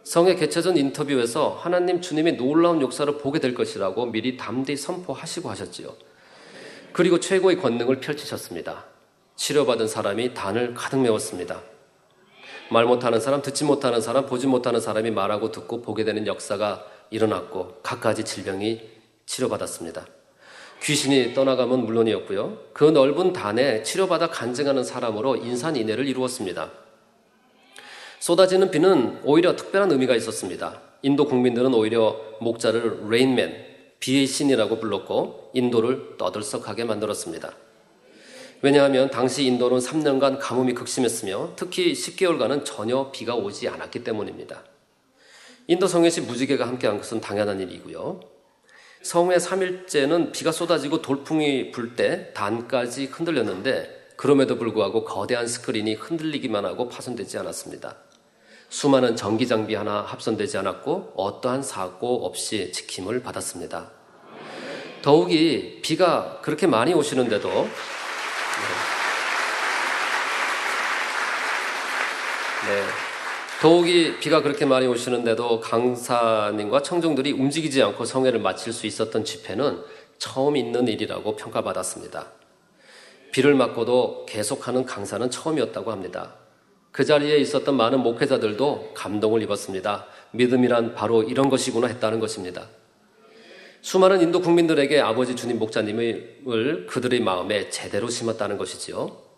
성회 개최 전 인터뷰에서 하나님 주님의 놀라운 역사를 보게 될 것이라고 미리 담대히 선포하시고 하셨지요. 그리고 최고의 권능을 펼치셨습니다. 치료받은 사람이 단을 가득 메웠습니다. 말 못하는 사람, 듣지 못하는 사람, 보지 못하는 사람이 말하고 듣고 보게 되는 역사가 일어났고 갖가지 질병이 치료받았습니다. 귀신이 떠나가면 물론이었고요. 그 넓은 단에 치료받아 간증하는 사람으로 인산인해를 이루었습니다. 쏟아지는 비는 오히려 특별한 의미가 있었습니다. 인도 국민들은 오히려 목자를 레인맨, 비의 신이라고 불렀고 인도를 떠들썩하게 만들었습니다. 왜냐하면 당시 인도는 3년간 가뭄이 극심했으며 특히 10개월간은 전혀 비가 오지 않았기 때문입니다. 인도 성회시 무지개가 함께한 것은 당연한 일이고요. 성회 3일째는 비가 쏟아지고 돌풍이 불 때 단까지 흔들렸는데 그럼에도 불구하고 거대한 스크린이 흔들리기만 하고 파손되지 않았습니다. 수많은 전기 장비 하나 합선되지 않았고 어떠한 사고 없이 지킴을 받았습니다. 더욱이 비가 그렇게 많이 오시는데도 더욱이 비가 그렇게 많이 오시는데도 강사님과 청중들이 움직이지 않고 성회를 마칠 수 있었던 집회는 처음 있는 일이라고 평가받았습니다. 비를 맞고도 계속하는 강사는 처음이었다고 합니다. 그 자리에 있었던 많은 목회자들도 감동을 입었습니다. 믿음이란 바로 이런 것이구나 했다는 것입니다. 수많은 인도 국민들에게 아버지 주님 목자님을 그들의 마음에 제대로 심었다는 것이지요.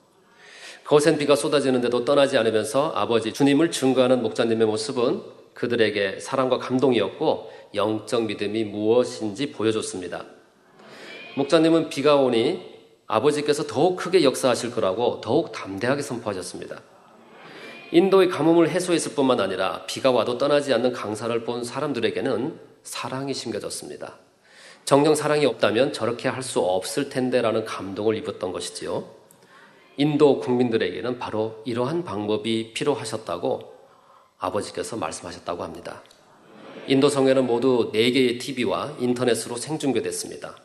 거센 비가 쏟아지는데도 떠나지 않으면서 아버지 주님을 증거하는 목자님의 모습은 그들에게 사랑과 감동이었고 영적 믿음이 무엇인지 보여줬습니다. 목자님은 비가 오니 아버지께서 더욱 크게 역사하실 거라고 더욱 담대하게 선포하셨습니다. 인도의 가뭄을 해소했을 뿐만 아니라 비가 와도 떠나지 않는 강사를 본 사람들에게는 사랑이 심겨졌습니다. 정녕 사랑이 없다면 저렇게 할 수 없을 텐데라는 감동을 입었던 것이지요. 인도 국민들에게는 바로 이러한 방법이 필요하셨다고 아버지께서 말씀하셨다고 합니다. 인도 성회는 모두 4개의 TV와 인터넷으로 생중계됐습니다.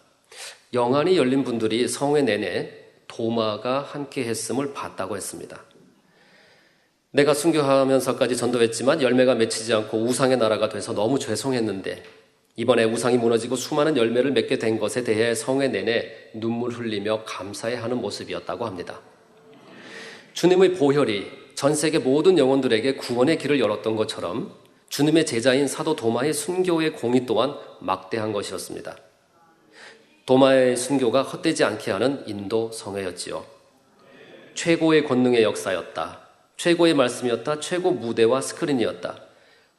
영안이 열린 분들이 성회 내내 도마가 함께 했음을 봤다고 했습니다. 내가 순교하면서까지 전도했지만 열매가 맺히지 않고 우상의 나라가 돼서 너무 죄송했는데 이번에 우상이 무너지고 수많은 열매를 맺게 된 것에 대해 성회 내내 눈물 흘리며 감사해하는 모습이었다고 합니다. 주님의 보혈이 전 세계 모든 영혼들에게 구원의 길을 열었던 것처럼 주님의 제자인 사도 도마의 순교의 공이 또한 막대한 것이었습니다. 도마의 순교가 헛되지 않게 하는 인도 성회였지요. 최고의 권능의 역사였다. 최고의 말씀이었다. 최고 무대와 스크린이었다.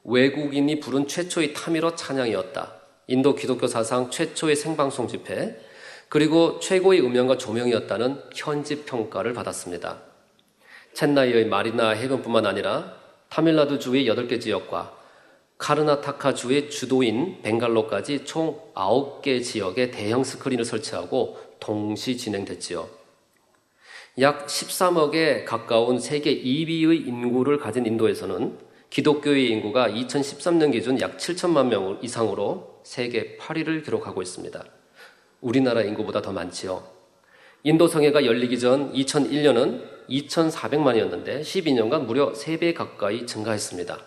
외국인이 부른 최초의 타미러 찬양이었다. 인도 기독교 사상 최초의 생방송 집회, 그리고 최고의 음향과 조명이었다는 현지 평가를 받았습니다. 첸나이의 마리나 해변뿐만 아니라 타밀나두주의 8개 지역과 카르나타카주의 주도인 벵갈로까지 총 9개 지역에 대형 스크린을 설치하고 동시 진행됐지요. 약 13억에 가까운 세계 2위의 인구를 가진 인도에서는 기독교의 인구가 2013년 기준 약 7천만 명 이상으로 세계 8위를 기록하고 있습니다. 우리나라 인구보다 더 많지요. 인도 성회가 열리기 전 2001년은 2,400만이었는데 12년간 무려 3배 가까이 증가했습니다.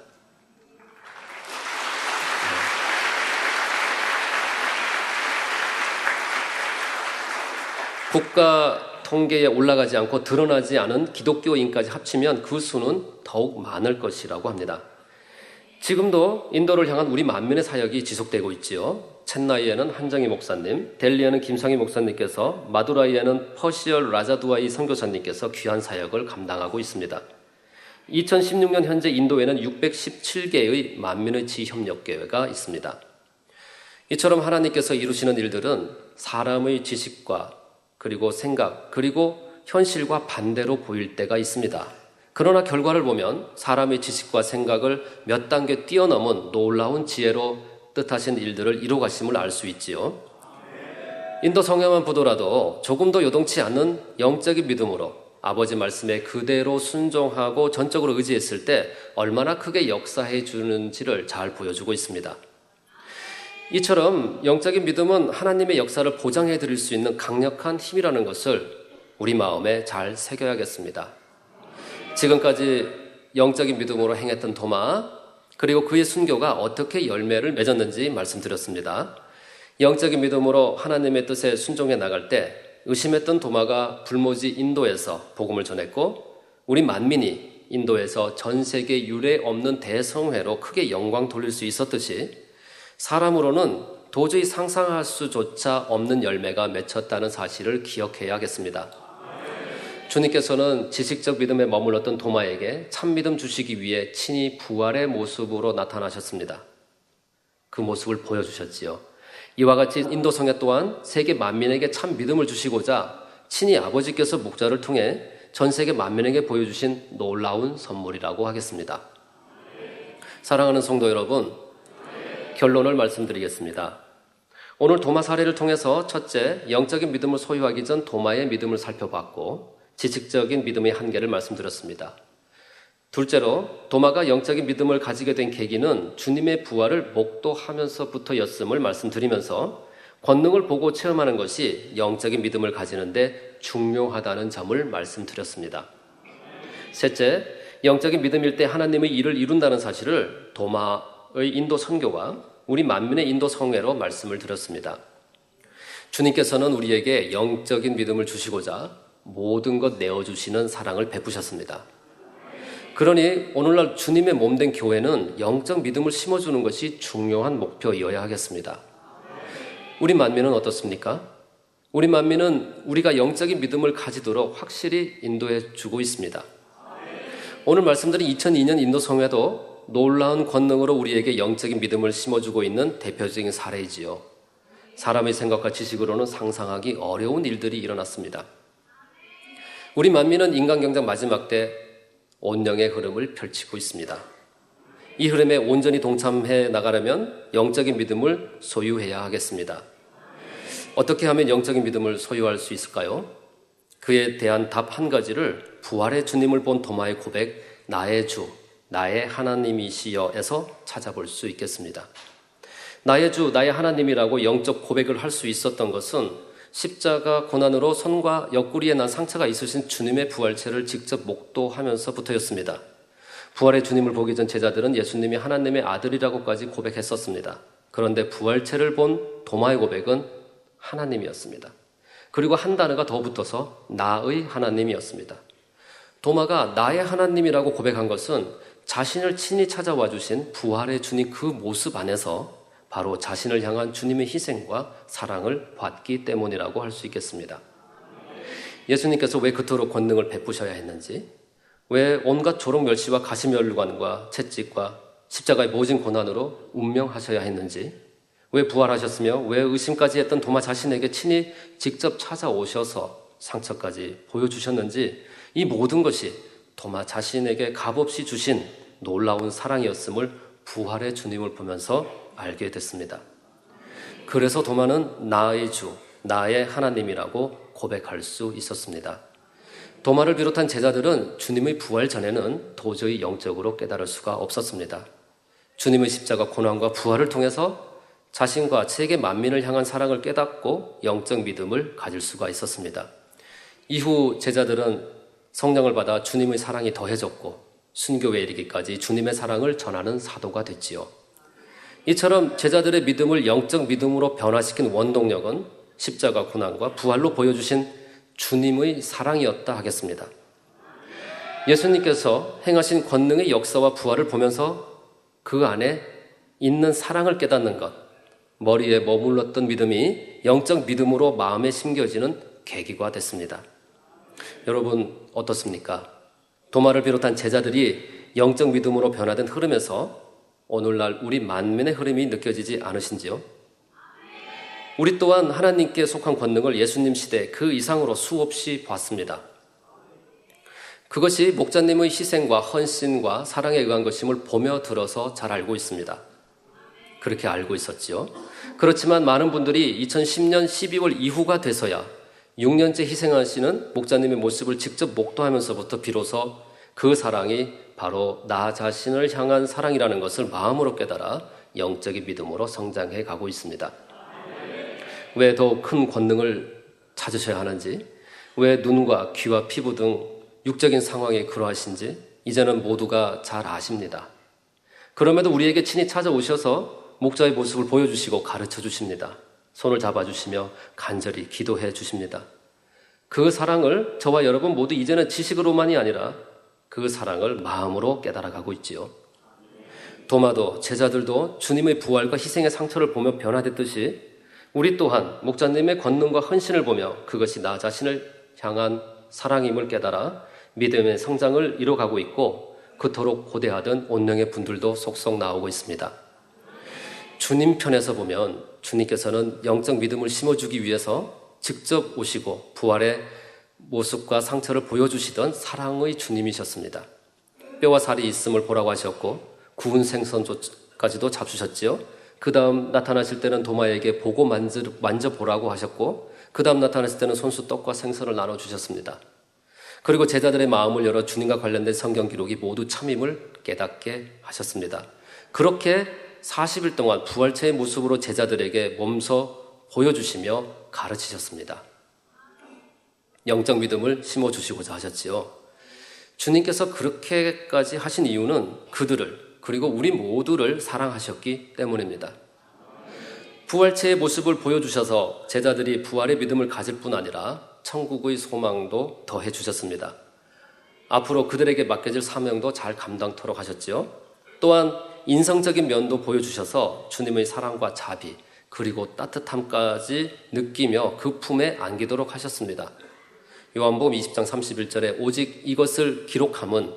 국가 통계에 올라가지 않고 드러나지 않은 기독교인까지 합치면 그 수는 더욱 많을 것이라고 합니다. 지금도 인도를 향한 우리 만민의 사역이 지속되고 있지요. 첸나이에는 한정희 목사님, 델리에는 김상희 목사님께서, 마두라이에는 퍼시얼 라자두아이 선교사님께서 귀한 사역을 감당하고 있습니다. 2016년 현재 인도에는 617개의 만민의 지협력교회가 있습니다. 이처럼 하나님께서 이루시는 일들은 사람의 지식과 그리고 생각, 그리고 현실과 반대로 보일 때가 있습니다. 그러나 결과를 보면 사람의 지식과 생각을 몇 단계 뛰어넘은 놀라운 지혜로 뜻하신 일들을 이루가심을 알 수 있지요. 인도 성회만 보더라도 조금 더 요동치 않는 영적인 믿음으로 아버지 말씀에 그대로 순종하고 전적으로 의지했을 때 얼마나 크게 역사해 주는지를 잘 보여주고 있습니다. 이처럼 영적인 믿음은 하나님의 역사를 보장해 드릴 수 있는 강력한 힘이라는 것을 우리 마음에 잘 새겨야겠습니다. 지금까지 영적인 믿음으로 행했던 도마, 그리고 그의 순교가 어떻게 열매를 맺었는지 말씀드렸습니다. 영적인 믿음으로 하나님의 뜻에 순종해 나갈 때 의심했던 도마가 불모지 인도에서 복음을 전했고, 우리 만민이 인도에서 전 세계 유례 없는 대성회로 크게 영광 돌릴 수 있었듯이 사람으로는 도저히 상상할 수조차 없는 열매가 맺혔다는 사실을 기억해야겠습니다. 주님께서는 지식적 믿음에 머물렀던 도마에게 참 믿음 주시기 위해 친히 부활의 모습으로 나타나셨습니다. 그 모습을 보여주셨지요. 이와 같이 인도 성회 또한 세계 만민에게 참 믿음을 주시고자 친히 아버지께서 목자를 통해 전 세계 만민에게 보여주신 놀라운 선물이라고 하겠습니다. 사랑하는 성도 여러분, 결론을 말씀드리겠습니다. 오늘 도마 사례를 통해서 첫째, 영적인 믿음을 소유하기 전 도마의 믿음을 살펴봤고 지식적인 믿음의 한계를 말씀드렸습니다. 둘째로 도마가 영적인 믿음을 가지게 된 계기는 주님의 부활을 목도하면서부터였음을 말씀드리면서 권능을 보고 체험하는 것이 영적인 믿음을 가지는 데 중요하다는 점을 말씀드렸습니다. 셋째, 영적인 믿음일 때 하나님의 일을 이룬다는 사실을 도마의 인도 선교와 우리 만민의 인도 성회로 말씀을 드렸습니다. 주님께서는 우리에게 영적인 믿음을 주시고자 모든 것 내어주시는 사랑을 베푸셨습니다. 그러니 오늘날 주님의 몸된 교회는 영적 믿음을 심어주는 것이 중요한 목표이어야 하겠습니다. 우리 만민은 어떻습니까? 우리 만민은 우리가 영적인 믿음을 가지도록 확실히 인도해 주고 있습니다. 오늘 말씀드린 2002년 인도 성회도 놀라운 권능으로 우리에게 영적인 믿음을 심어주고 있는 대표적인 사례이지요. 사람의 생각과 지식으로는 상상하기 어려운 일들이 일어났습니다. 우리 만민은 인간경장 마지막 때 온영의 흐름을 펼치고 있습니다. 이 흐름에 온전히 동참해 나가려면 영적인 믿음을 소유해야 하겠습니다. 어떻게 하면 영적인 믿음을 소유할 수 있을까요? 그에 대한 답 한 가지를 부활의 주님을 본 도마의 고백, 나의 주, 나의 하나님이시여에서 찾아볼 수 있겠습니다. 나의 주, 나의 하나님이라고 영적 고백을 할 수 있었던 것은 십자가 고난으로 손과 옆구리에 난 상처가 있으신 주님의 부활체를 직접 목도하면서부터였습니다. 부활의 주님을 보기 전 제자들은 예수님이 하나님의 아들이라고까지 고백했었습니다. 그런데 부활체를 본 도마의 고백은 하나님이었습니다. 그리고 한 단어가 더 붙어서 나의 하나님이었습니다. 도마가 나의 하나님이라고 고백한 것은 자신을 친히 찾아와 주신 부활의 주님 그 모습 안에서 바로 자신을 향한 주님의 희생과 사랑을 받기 때문이라고 할 수 있겠습니다. 예수님께서 왜 그토록 권능을 베푸셔야 했는지, 왜 온갖 조롱 멸시와 가시면류관과 채찍과 십자가의 모진 고난으로 운명하셔야 했는지, 왜 부활하셨으며 왜 의심까지 했던 도마 자신에게 친히 직접 찾아오셔서 상처까지 보여주셨는지, 이 모든 것이 도마 자신에게 값없이 주신 놀라운 사랑이었음을 부활의 주님을 보면서 알게 됐습니다. 그래서 도마는 나의 주, 나의 하나님이라고 고백할 수 있었습니다. 도마를 비롯한 제자들은 주님의 부활 전에는 도저히 영적으로 깨달을 수가 없었습니다. 주님의 십자가 고난과 부활을 통해서 자신과 세계 만민을 향한 사랑을 깨닫고 영적 믿음을 가질 수가 있었습니다. 이후 제자들은 성령을 받아 주님의 사랑이 더해졌고 순교에 이르기까지 주님의 사랑을 전하는 사도가 됐지요. 이처럼 제자들의 믿음을 영적 믿음으로 변화시킨 원동력은 십자가 고난과 부활로 보여주신 주님의 사랑이었다 하겠습니다. 예수님께서 행하신 권능의 역사와 부활을 보면서 그 안에 있는 사랑을 깨닫는 것, 머리에 머물렀던 믿음이 영적 믿음으로 마음에 심겨지는 계기가 됐습니다. 여러분 어떻습니까? 도마를 비롯한 제자들이 영적 믿음으로 변화된 흐름에서 오늘날 우리 만민의 흐름이 느껴지지 않으신지요? 우리 또한 하나님께 속한 권능을 예수님 시대 그 이상으로 수없이 봤습니다. 그것이 목자님의 희생과 헌신과 사랑에 의한 것임을 보며 들어서 잘 알고 있습니다. 그렇게 알고 있었지요. 그렇지만 많은 분들이 2010년 12월 이후가 돼서야 6년째 희생하시는 목자님의 모습을 직접 목도하면서부터 비로소 그 사랑이 바로 나 자신을 향한 사랑이라는 것을 마음으로 깨달아 영적인 믿음으로 성장해 가고 있습니다. 왜 더 큰 권능을 찾으셔야 하는지, 왜 눈과 귀와 피부 등 육적인 상황이 그러하신지 이제는 모두가 잘 아십니다. 그럼에도 우리에게 친히 찾아오셔서 목자의 모습을 보여주시고 가르쳐 주십니다. 손을 잡아주시며 간절히 기도해 주십니다. 그 사랑을 저와 여러분 모두 이제는 지식으로만이 아니라 그 사랑을 마음으로 깨달아가고 있지요. 도마도 제자들도 주님의 부활과 희생의 상처를 보며 변화됐듯이 우리 또한 목자님의 권능과 헌신을 보며 그것이 나 자신을 향한 사랑임을 깨달아 믿음의 성장을 이뤄가고 있고 그토록 고대하던 온영의 분들도 속속 나오고 있습니다. 주님 편에서 보면 주님께서는 영적 믿음을 심어주기 위해서 직접 오시고 부활의 모습과 상처를 보여주시던 사랑의 주님이셨습니다. 뼈와 살이 있음을 보라고 하셨고 구운 생선까지도 잡수셨지요. 그 다음 나타나실 때는 도마에게 보고 만져보라고 하셨고 그 다음 나타났을 때는 손수 떡과 생선을 나눠주셨습니다. 그리고 제자들의 마음을 열어 주님과 관련된 성경 기록이 모두 참임을 깨닫게 하셨습니다. 그렇게 40일 동안 부활체의 모습으로 제자들에게 몸소 보여주시며 가르치셨습니다. 영적 믿음을 심어주시고자 하셨지요. 주님께서 그렇게까지 하신 이유는 그들을 그리고 우리 모두를 사랑하셨기 때문입니다. 부활체의 모습을 보여주셔서 제자들이 부활의 믿음을 가질 뿐 아니라 천국의 소망도 더해 주셨습니다. 앞으로 그들에게 맡겨질 사명도 잘 감당토록 하셨지요. 또한 인성적인 면도 보여주셔서 주님의 사랑과 자비 그리고 따뜻함까지 느끼며 그 품에 안기도록 하셨습니다. 요한복음 20장 31절에 오직 이것을 기록함은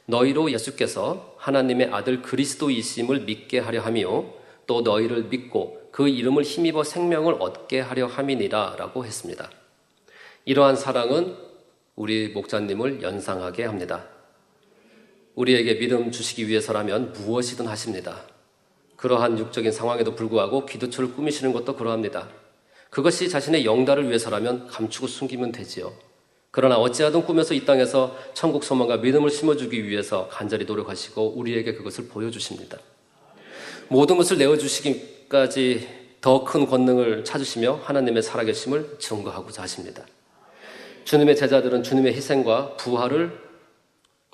너희로 예수께서 하나님의 아들 그리스도이심을 믿게 하려 함이요 또 너희를 믿고 그 이름을 힘입어 생명을 얻게 하려 함이니라 라고 했습니다. 이러한 사랑은 우리 목자님을 연상하게 합니다. 우리에게 믿음 주시기 위해서라면 무엇이든 하십니다. 그러한 육적인 상황에도 불구하고 기도처를 꾸미시는 것도 그러합니다. 그것이 자신의 영달을 위해서라면 감추고 숨기면 되지요. 그러나 어찌하든 꾸며서 이 땅에서 천국 소망과 믿음을 심어주기 위해서 간절히 노력하시고 우리에게 그것을 보여주십니다. 모든 것을 내어주시기까지 더 큰 권능을 찾으시며 하나님의 살아계심을 증거하고자 하십니다. 주님의 제자들은 주님의 희생과 부활을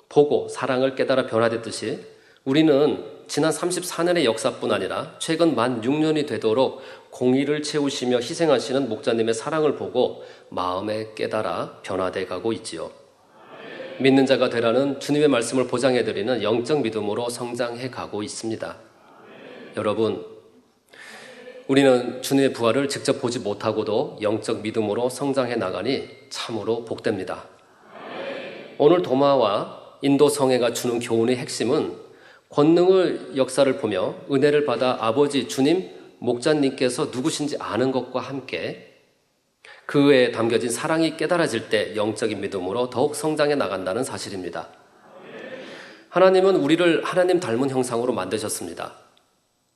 보고 사랑을 깨달아 변화됐듯이 우리는 지난 34년의 역사뿐 아니라 최근 만 6년이 되도록 공의를 채우시며 희생하시는 목자님의 사랑을 보고 마음에 깨달아 변화돼 가고 있지요. 믿는 자가 되라는 주님의 말씀을 보장해드리는 영적 믿음으로 성장해 가고 있습니다. 여러분, 우리는 주님의 부활을 직접 보지 못하고도 영적 믿음으로 성장해 나가니 참으로 복됩니다. 오늘 도마와 인도 성회가 주는 교훈의 핵심은 권능의 역사를 보며 은혜를 받아 아버지 주님, 목자님께서 누구신지 아는 것과 함께 그 외에 담겨진 사랑이 깨달아질 때 영적인 믿음으로 더욱 성장해 나간다는 사실입니다. 하나님은 우리를 하나님 닮은 형상으로 만드셨습니다.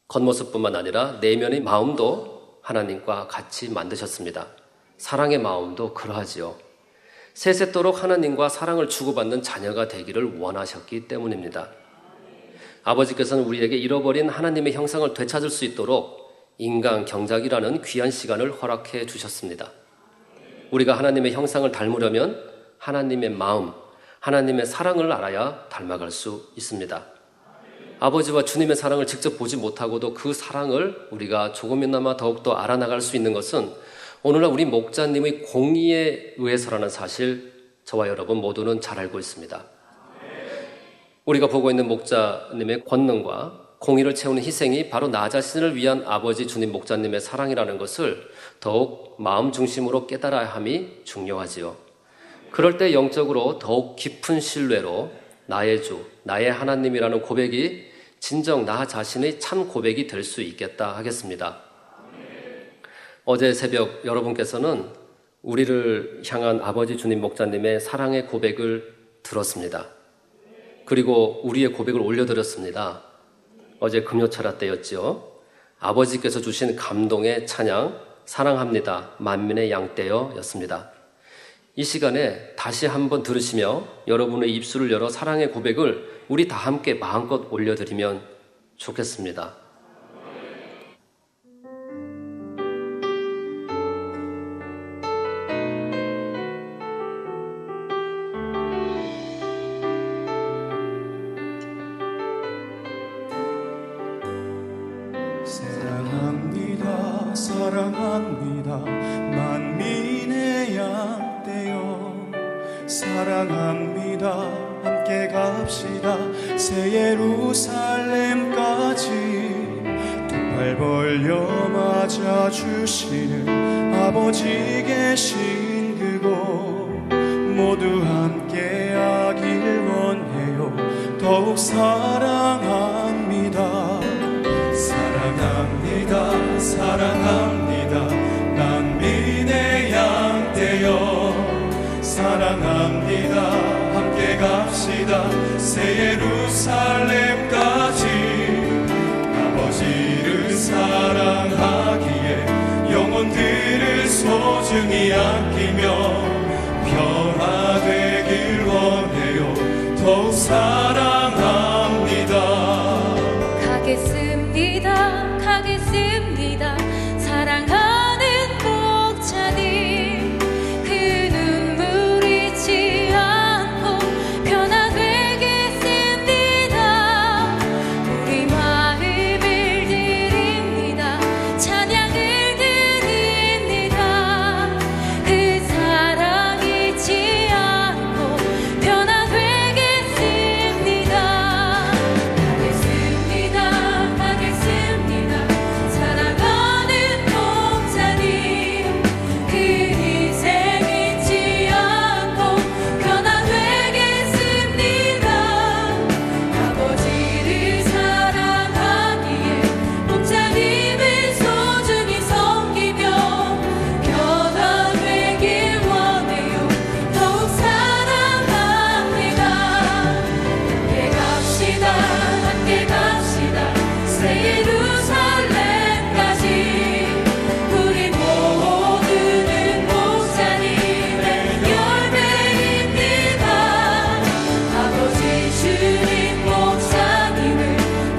겉모습뿐만 아니라 내면의 마음도 하나님과 같이 만드셨습니다. 사랑의 마음도 그러하지요. 세세토록 하나님과 사랑을 주고받는 자녀가 되기를 원하셨기 때문입니다. 아버지께서는 우리에게 잃어버린 하나님의 형상을 되찾을 수 있도록 인간 경작이라는 귀한 시간을 허락해 주셨습니다. 우리가 하나님의 형상을 닮으려면 하나님의 마음, 하나님의 사랑을 알아야 닮아갈 수 있습니다. 아버지와 주님의 사랑을 직접 보지 못하고도 그 사랑을 우리가 조금이나마 더욱더 알아나갈 수 있는 것은 오늘날 우리 목자님의 공의에 의해서라는 사실 저와 여러분 모두는 잘 알고 있습니다. 우리가 보고 있는 목자님의 권능과 공의를 채우는 희생이 바로 나 자신을 위한 아버지 주님 목자님의 사랑이라는 것을 더욱 마음 중심으로 깨달아야 함이 중요하지요. 그럴 때 영적으로 더욱 깊은 신뢰로 나의 주, 나의 하나님이라는 고백이 진정 나 자신의 참 고백이 될 수 있겠다 하겠습니다. 어제 새벽 여러분께서는 우리를 향한 아버지 주님 목자님의 사랑의 고백을 들었습니다. 그리고 우리의 고백을 올려드렸습니다. 어제 금요철야 때였죠. 아버지께서 주신 감동의 찬양 사랑합니다. 만민의 양떼여 였습니다. 이 시간에 다시 한번 들으시며 여러분의 입술을 열어 사랑의 고백을 우리 다 함께 마음껏 올려드리면 좋겠습니다. 사랑합니다 사랑합니다 만민의 양떼여 사랑합니다 함께 갑시다 새 예루살렘까지 두 팔 벌려 맞아주시는 아버지 계신 그곳 모두 함께 하길 원해요 더욱 사랑합니다 사랑합니다 사랑합니다 만민의 양떼여 사랑합니다 함께 갑시다 새 예루살렘까지 아버지를 사랑하기에 영혼들을 소중히 아끼며 변화되길 원해요 더욱 사랑합니다 가겠습니다 가겠습니다 사랑하는 목자님 그 눈물 잊지 않고 변화되겠습니다 우리 마음을 드립니다 찬양을 드립니다 그 사랑 잊지 않고 변화되겠습니다 가겠습니다 사랑하는 목자님 그 희생 잊지 않고 변화되겠습니다 아버지를 사랑하기에 목자님을 소중히 섬기며 변화되길 원해요 더욱 사랑합니다 함께 갑시다 새 예루살렘까지 우리 모두는 목자님의 열매입니다 아버지 주님 목자님을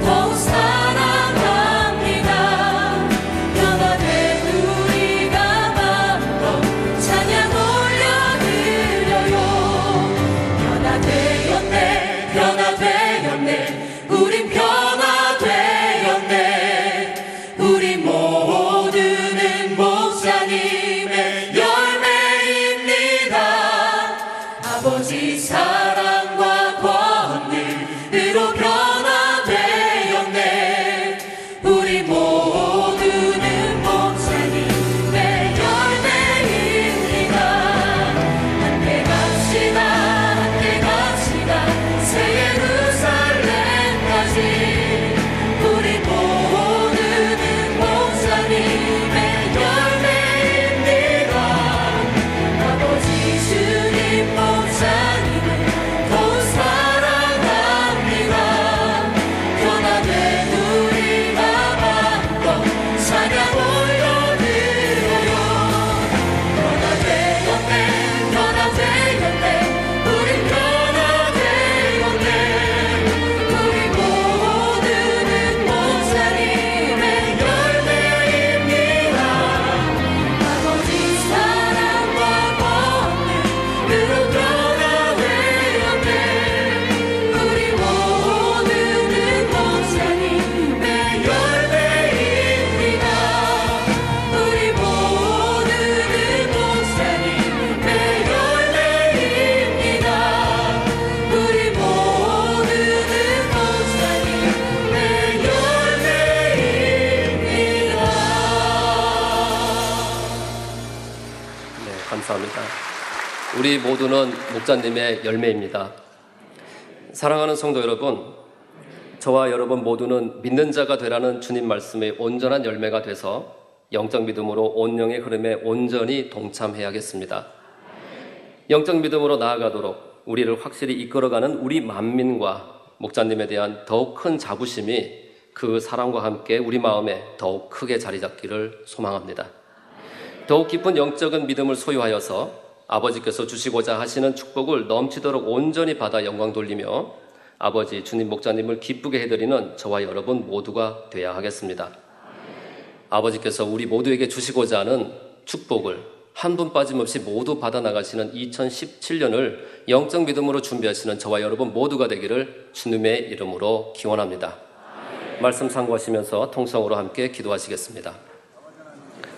더욱 사랑합니다 변화된 우리가 마음껏 찬양 올려드려요 변화되었네 변화되었네 우린 변화되었네 우리 모두는 목자님의 열매입니다 아버지 사랑과 권능으로 변화되었네 우리 모두는 목자님의 열매입니다 함께 갑시다 우리 모두는 목자님의 열매입니다. 사랑하는 성도 여러분, 저와 여러분 모두는 믿는 자가 되라는 주님 말씀의 온전한 열매가 돼서 영적 믿음으로 온 영의 흐름에 온전히 동참해야겠습니다. 영적 믿음으로 나아가도록 우리를 확실히 이끌어가는 우리 만민과 목자님에 대한 더욱 큰 자부심이 그 사랑과 함께 우리 마음에 더욱 크게 자리 잡기를 소망합니다. 더욱 깊은 영적인 믿음을 소유하여서 아버지께서 주시고자 하시는 축복을 넘치도록 온전히 받아 영광 돌리며 아버지 주님 목자님을 기쁘게 해드리는 저와 여러분 모두가 되어야 하겠습니다. 아버지께서 우리 모두에게 주시고자 하는 축복을 한 분 빠짐없이 모두 받아나가시는 2017년을 영적 믿음으로 준비하시는 저와 여러분 모두가 되기를 주님의 이름으로 기원합니다. 말씀 상고하시면서 통성으로 함께 기도하시겠습니다.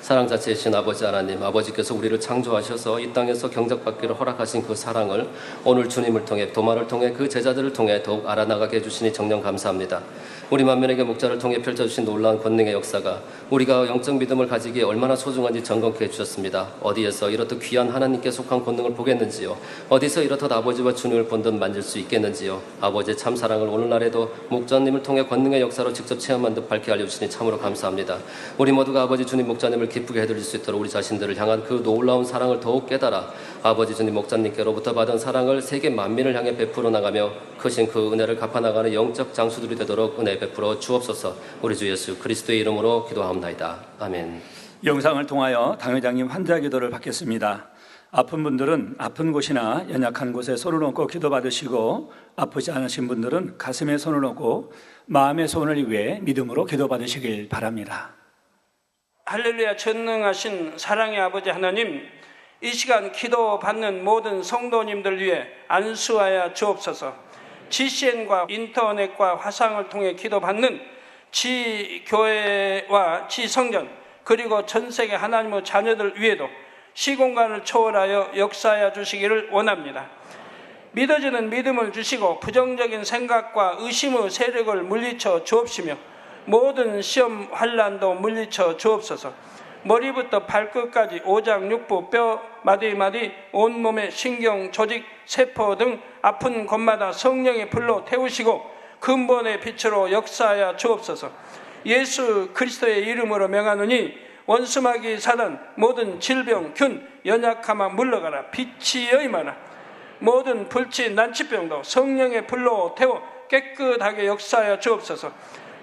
사랑 자체이신 아버지 하나님, 아버지께서 우리를 창조하셔서 이 땅에서 경작받기를 허락하신 그 사랑을 오늘 주님을 통해, 도마를 통해 그 제자들을 통해 더욱 알아나가게 해주시니 정녕 감사합니다. 우리 만민에게 목자를 통해 펼쳐주신 놀라운 권능의 역사가 우리가 영적 믿음을 가지기에 얼마나 소중한지 점검케 해주셨습니다. 어디에서 이렇듯 귀한 하나님께 속한 권능을 보겠는지요, 어디서 이렇듯 아버지와 주님을 본듯 만질 수 있겠는지요. 아버지의 참 사랑을 오늘날에도 목자님을 통해 권능의 역사로 직접 체험한 듯 밝게 알려주시니 참으로 감사합니다. 우리 모두가 아버지 주님 목자님을 기쁘게 해드릴 수 있도록 우리 자신들을 향한 그 놀라운 사랑을 더욱 깨달아 아버지 주님 목자님께로부터 받은 사랑을 세계 만민을 향해 베풀어 나가며 크신 그 은혜를 갚아나가는 영적 장수들이 되도록 은혜 베풀어 주옵소서. 우리 주 예수 그리스도의 이름으로 기도하옵나이다. 아멘. 영상을 통하여 당회장님 환자 기도를 받겠습니다. 아픈 분들은 아픈 곳이나 연약한 곳에 손을 얹고 기도받으시고, 아프지 않으신 분들은 가슴에 손을 얹고 마음의 소원을 위해 믿음으로 기도받으시길 바랍니다. 할렐루야. 전능하신 사랑의 아버지 하나님, 이 시간 기도받는 모든 성도님들 위해 안수하여 주옵소서. GCN과 인터넷과 화상을 통해 기도받는 지교회와 지성전, 그리고 전세계 하나님의 자녀들 위에도 시공간을 초월하여 역사하여 주시기를 원합니다. 믿어지는 믿음을 주시고 부정적인 생각과 의심의 세력을 물리쳐 주옵시며 모든 시험 환난도 물리쳐 주옵소서. 머리부터 발끝까지 오장육부 뼈 마디마디 온몸의 신경 조직 세포 등 아픈 곳마다 성령의 불로 태우시고 근본의 빛으로 역사하여 주옵소서. 예수 그리스도의 이름으로 명하노니 원수마귀 사단 모든 질병 균 연약함아 물러가라. 빛이 여임하라. 모든 불치 난치병도 성령의 불로 태워 깨끗하게 역사하여 주옵소서.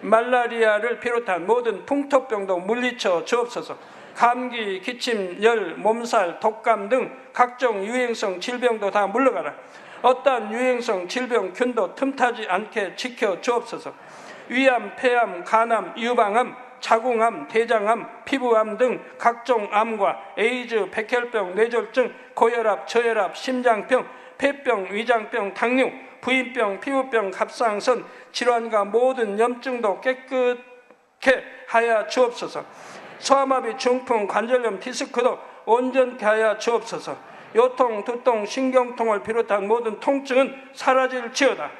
말라리아를 비롯한 모든 풍토병도 물리쳐 주옵소서. 감기, 기침, 열, 몸살, 독감 등 각종 유행성 질병도 다 물러가라. 어떠한 유행성 질병 균도 틈타지 않게 지켜 주옵소서. 위암, 폐암, 간암, 유방암, 자궁암, 대장암, 피부암 등 각종 암과 에이즈, 백혈병, 뇌졸중, 고혈압, 저혈압, 심장병, 폐병, 위장병, 당뇨, 부인병, 피부병, 갑상선 질환과 모든 염증도 깨끗게 하여 주옵소서. 소아마비, 중풍, 관절염, 디스크도 온전케 하여 주옵소서. 요통, 두통, 신경통을 비롯한 모든 통증은 사라질지어다.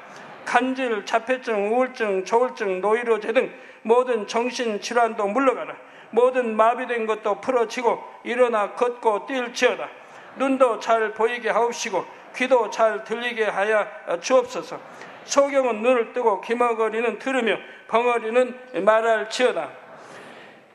간질, 자폐증, 우울증, 조울증, 노이로제 등 모든 정신질환도 물러가라. 모든 마비된 것도 풀어지고 일어나 걷고 뛸지어다. 눈도 잘 보이게 하옵시고 귀도 잘 들리게 하여 주옵소서. 소경은 눈을 뜨고 기머거리는 들으며 벙어리는 말할지어다.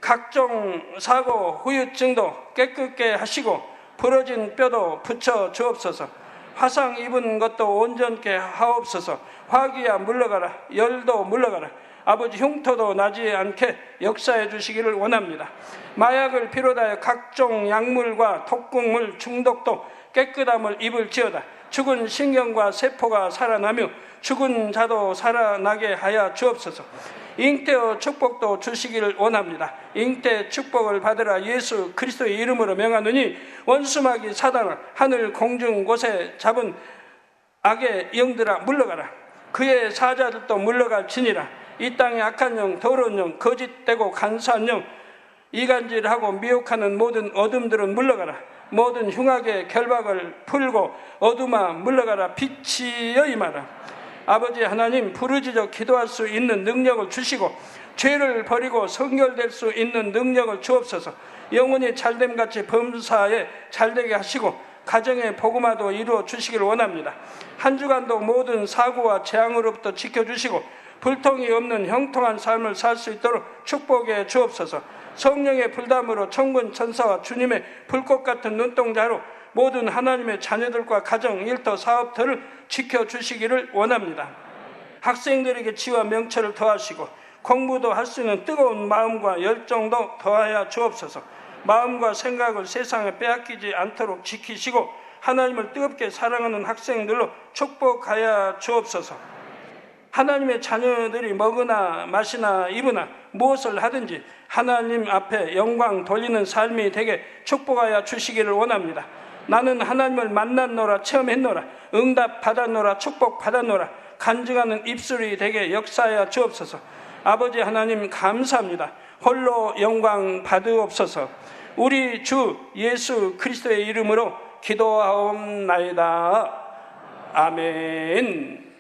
각종 사고, 후유증도 깨끗게 하시고 부러진 뼈도 붙여 주옵소서. 화상 입은 것도 온전케 하옵소서. 화기야 물러가라. 열도 물러가라. 아버지 흉터도 나지 않게 역사해 주시기를 원합니다. 마약을 비롯하여 각종 약물과 독극물 중독도 깨끗함을 입을지어다. 죽은 신경과 세포가 살아나며 죽은 자도 살아나게 하여 주옵소서. 잉태의 축복도 주시기를 원합니다. 잉태 축복을 받으라. 예수 그리스도의 이름으로 명하노니 원수마귀 사단을 하늘 공중 곳에 잡은 악의 영들아 물러가라. 그의 사자들도 물러갈지니라. 이 땅의 악한 영, 더러운 영, 거짓되고 간사한 영, 이간질하고 미혹하는 모든 어둠들은 물러가라. 모든 흉악의 결박을 풀고 어둠아 물러가라. 빛이 여임하라. 아버지 하나님, 부르짖어 기도할 수 있는 능력을 주시고 죄를 버리고 성결될 수 있는 능력을 주옵소서. 영혼이 잘됨같이 범사에 잘되게 하시고 가정의 복음화도 이루어 주시길 원합니다. 한 주간도 모든 사고와 재앙으로부터 지켜주시고 불통이 없는 형통한 삶을 살 수 있도록 축복해 주옵소서. 성령의 불담으로 천군 천사와 주님의 불꽃 같은 눈동자로 모든 하나님의 자녀들과 가정, 일터, 사업들을 지켜주시기를 원합니다. 학생들에게 지와 명철을 더하시고 공부도 할 수 있는 뜨거운 마음과 열정도 더하여 주옵소서. 마음과 생각을 세상에 빼앗기지 않도록 지키시고 하나님을 뜨겁게 사랑하는 학생들로 축복하여 주옵소서. 하나님의 자녀들이 먹으나 마시나 입으나 무엇을 하든지 하나님 앞에 영광 돌리는 삶이 되게 축복하여 주시기를 원합니다. 나는 하나님을 만났노라, 체험했노라, 응답 받았노라, 축복 받았노라, 간증하는 입술이 되게 역사하여 주옵소서. 아버지 하나님 감사합니다. 홀로 영광 받으옵소서. 우리 주 예수 그리스도의 이름으로 기도하옵나이다. 아멘.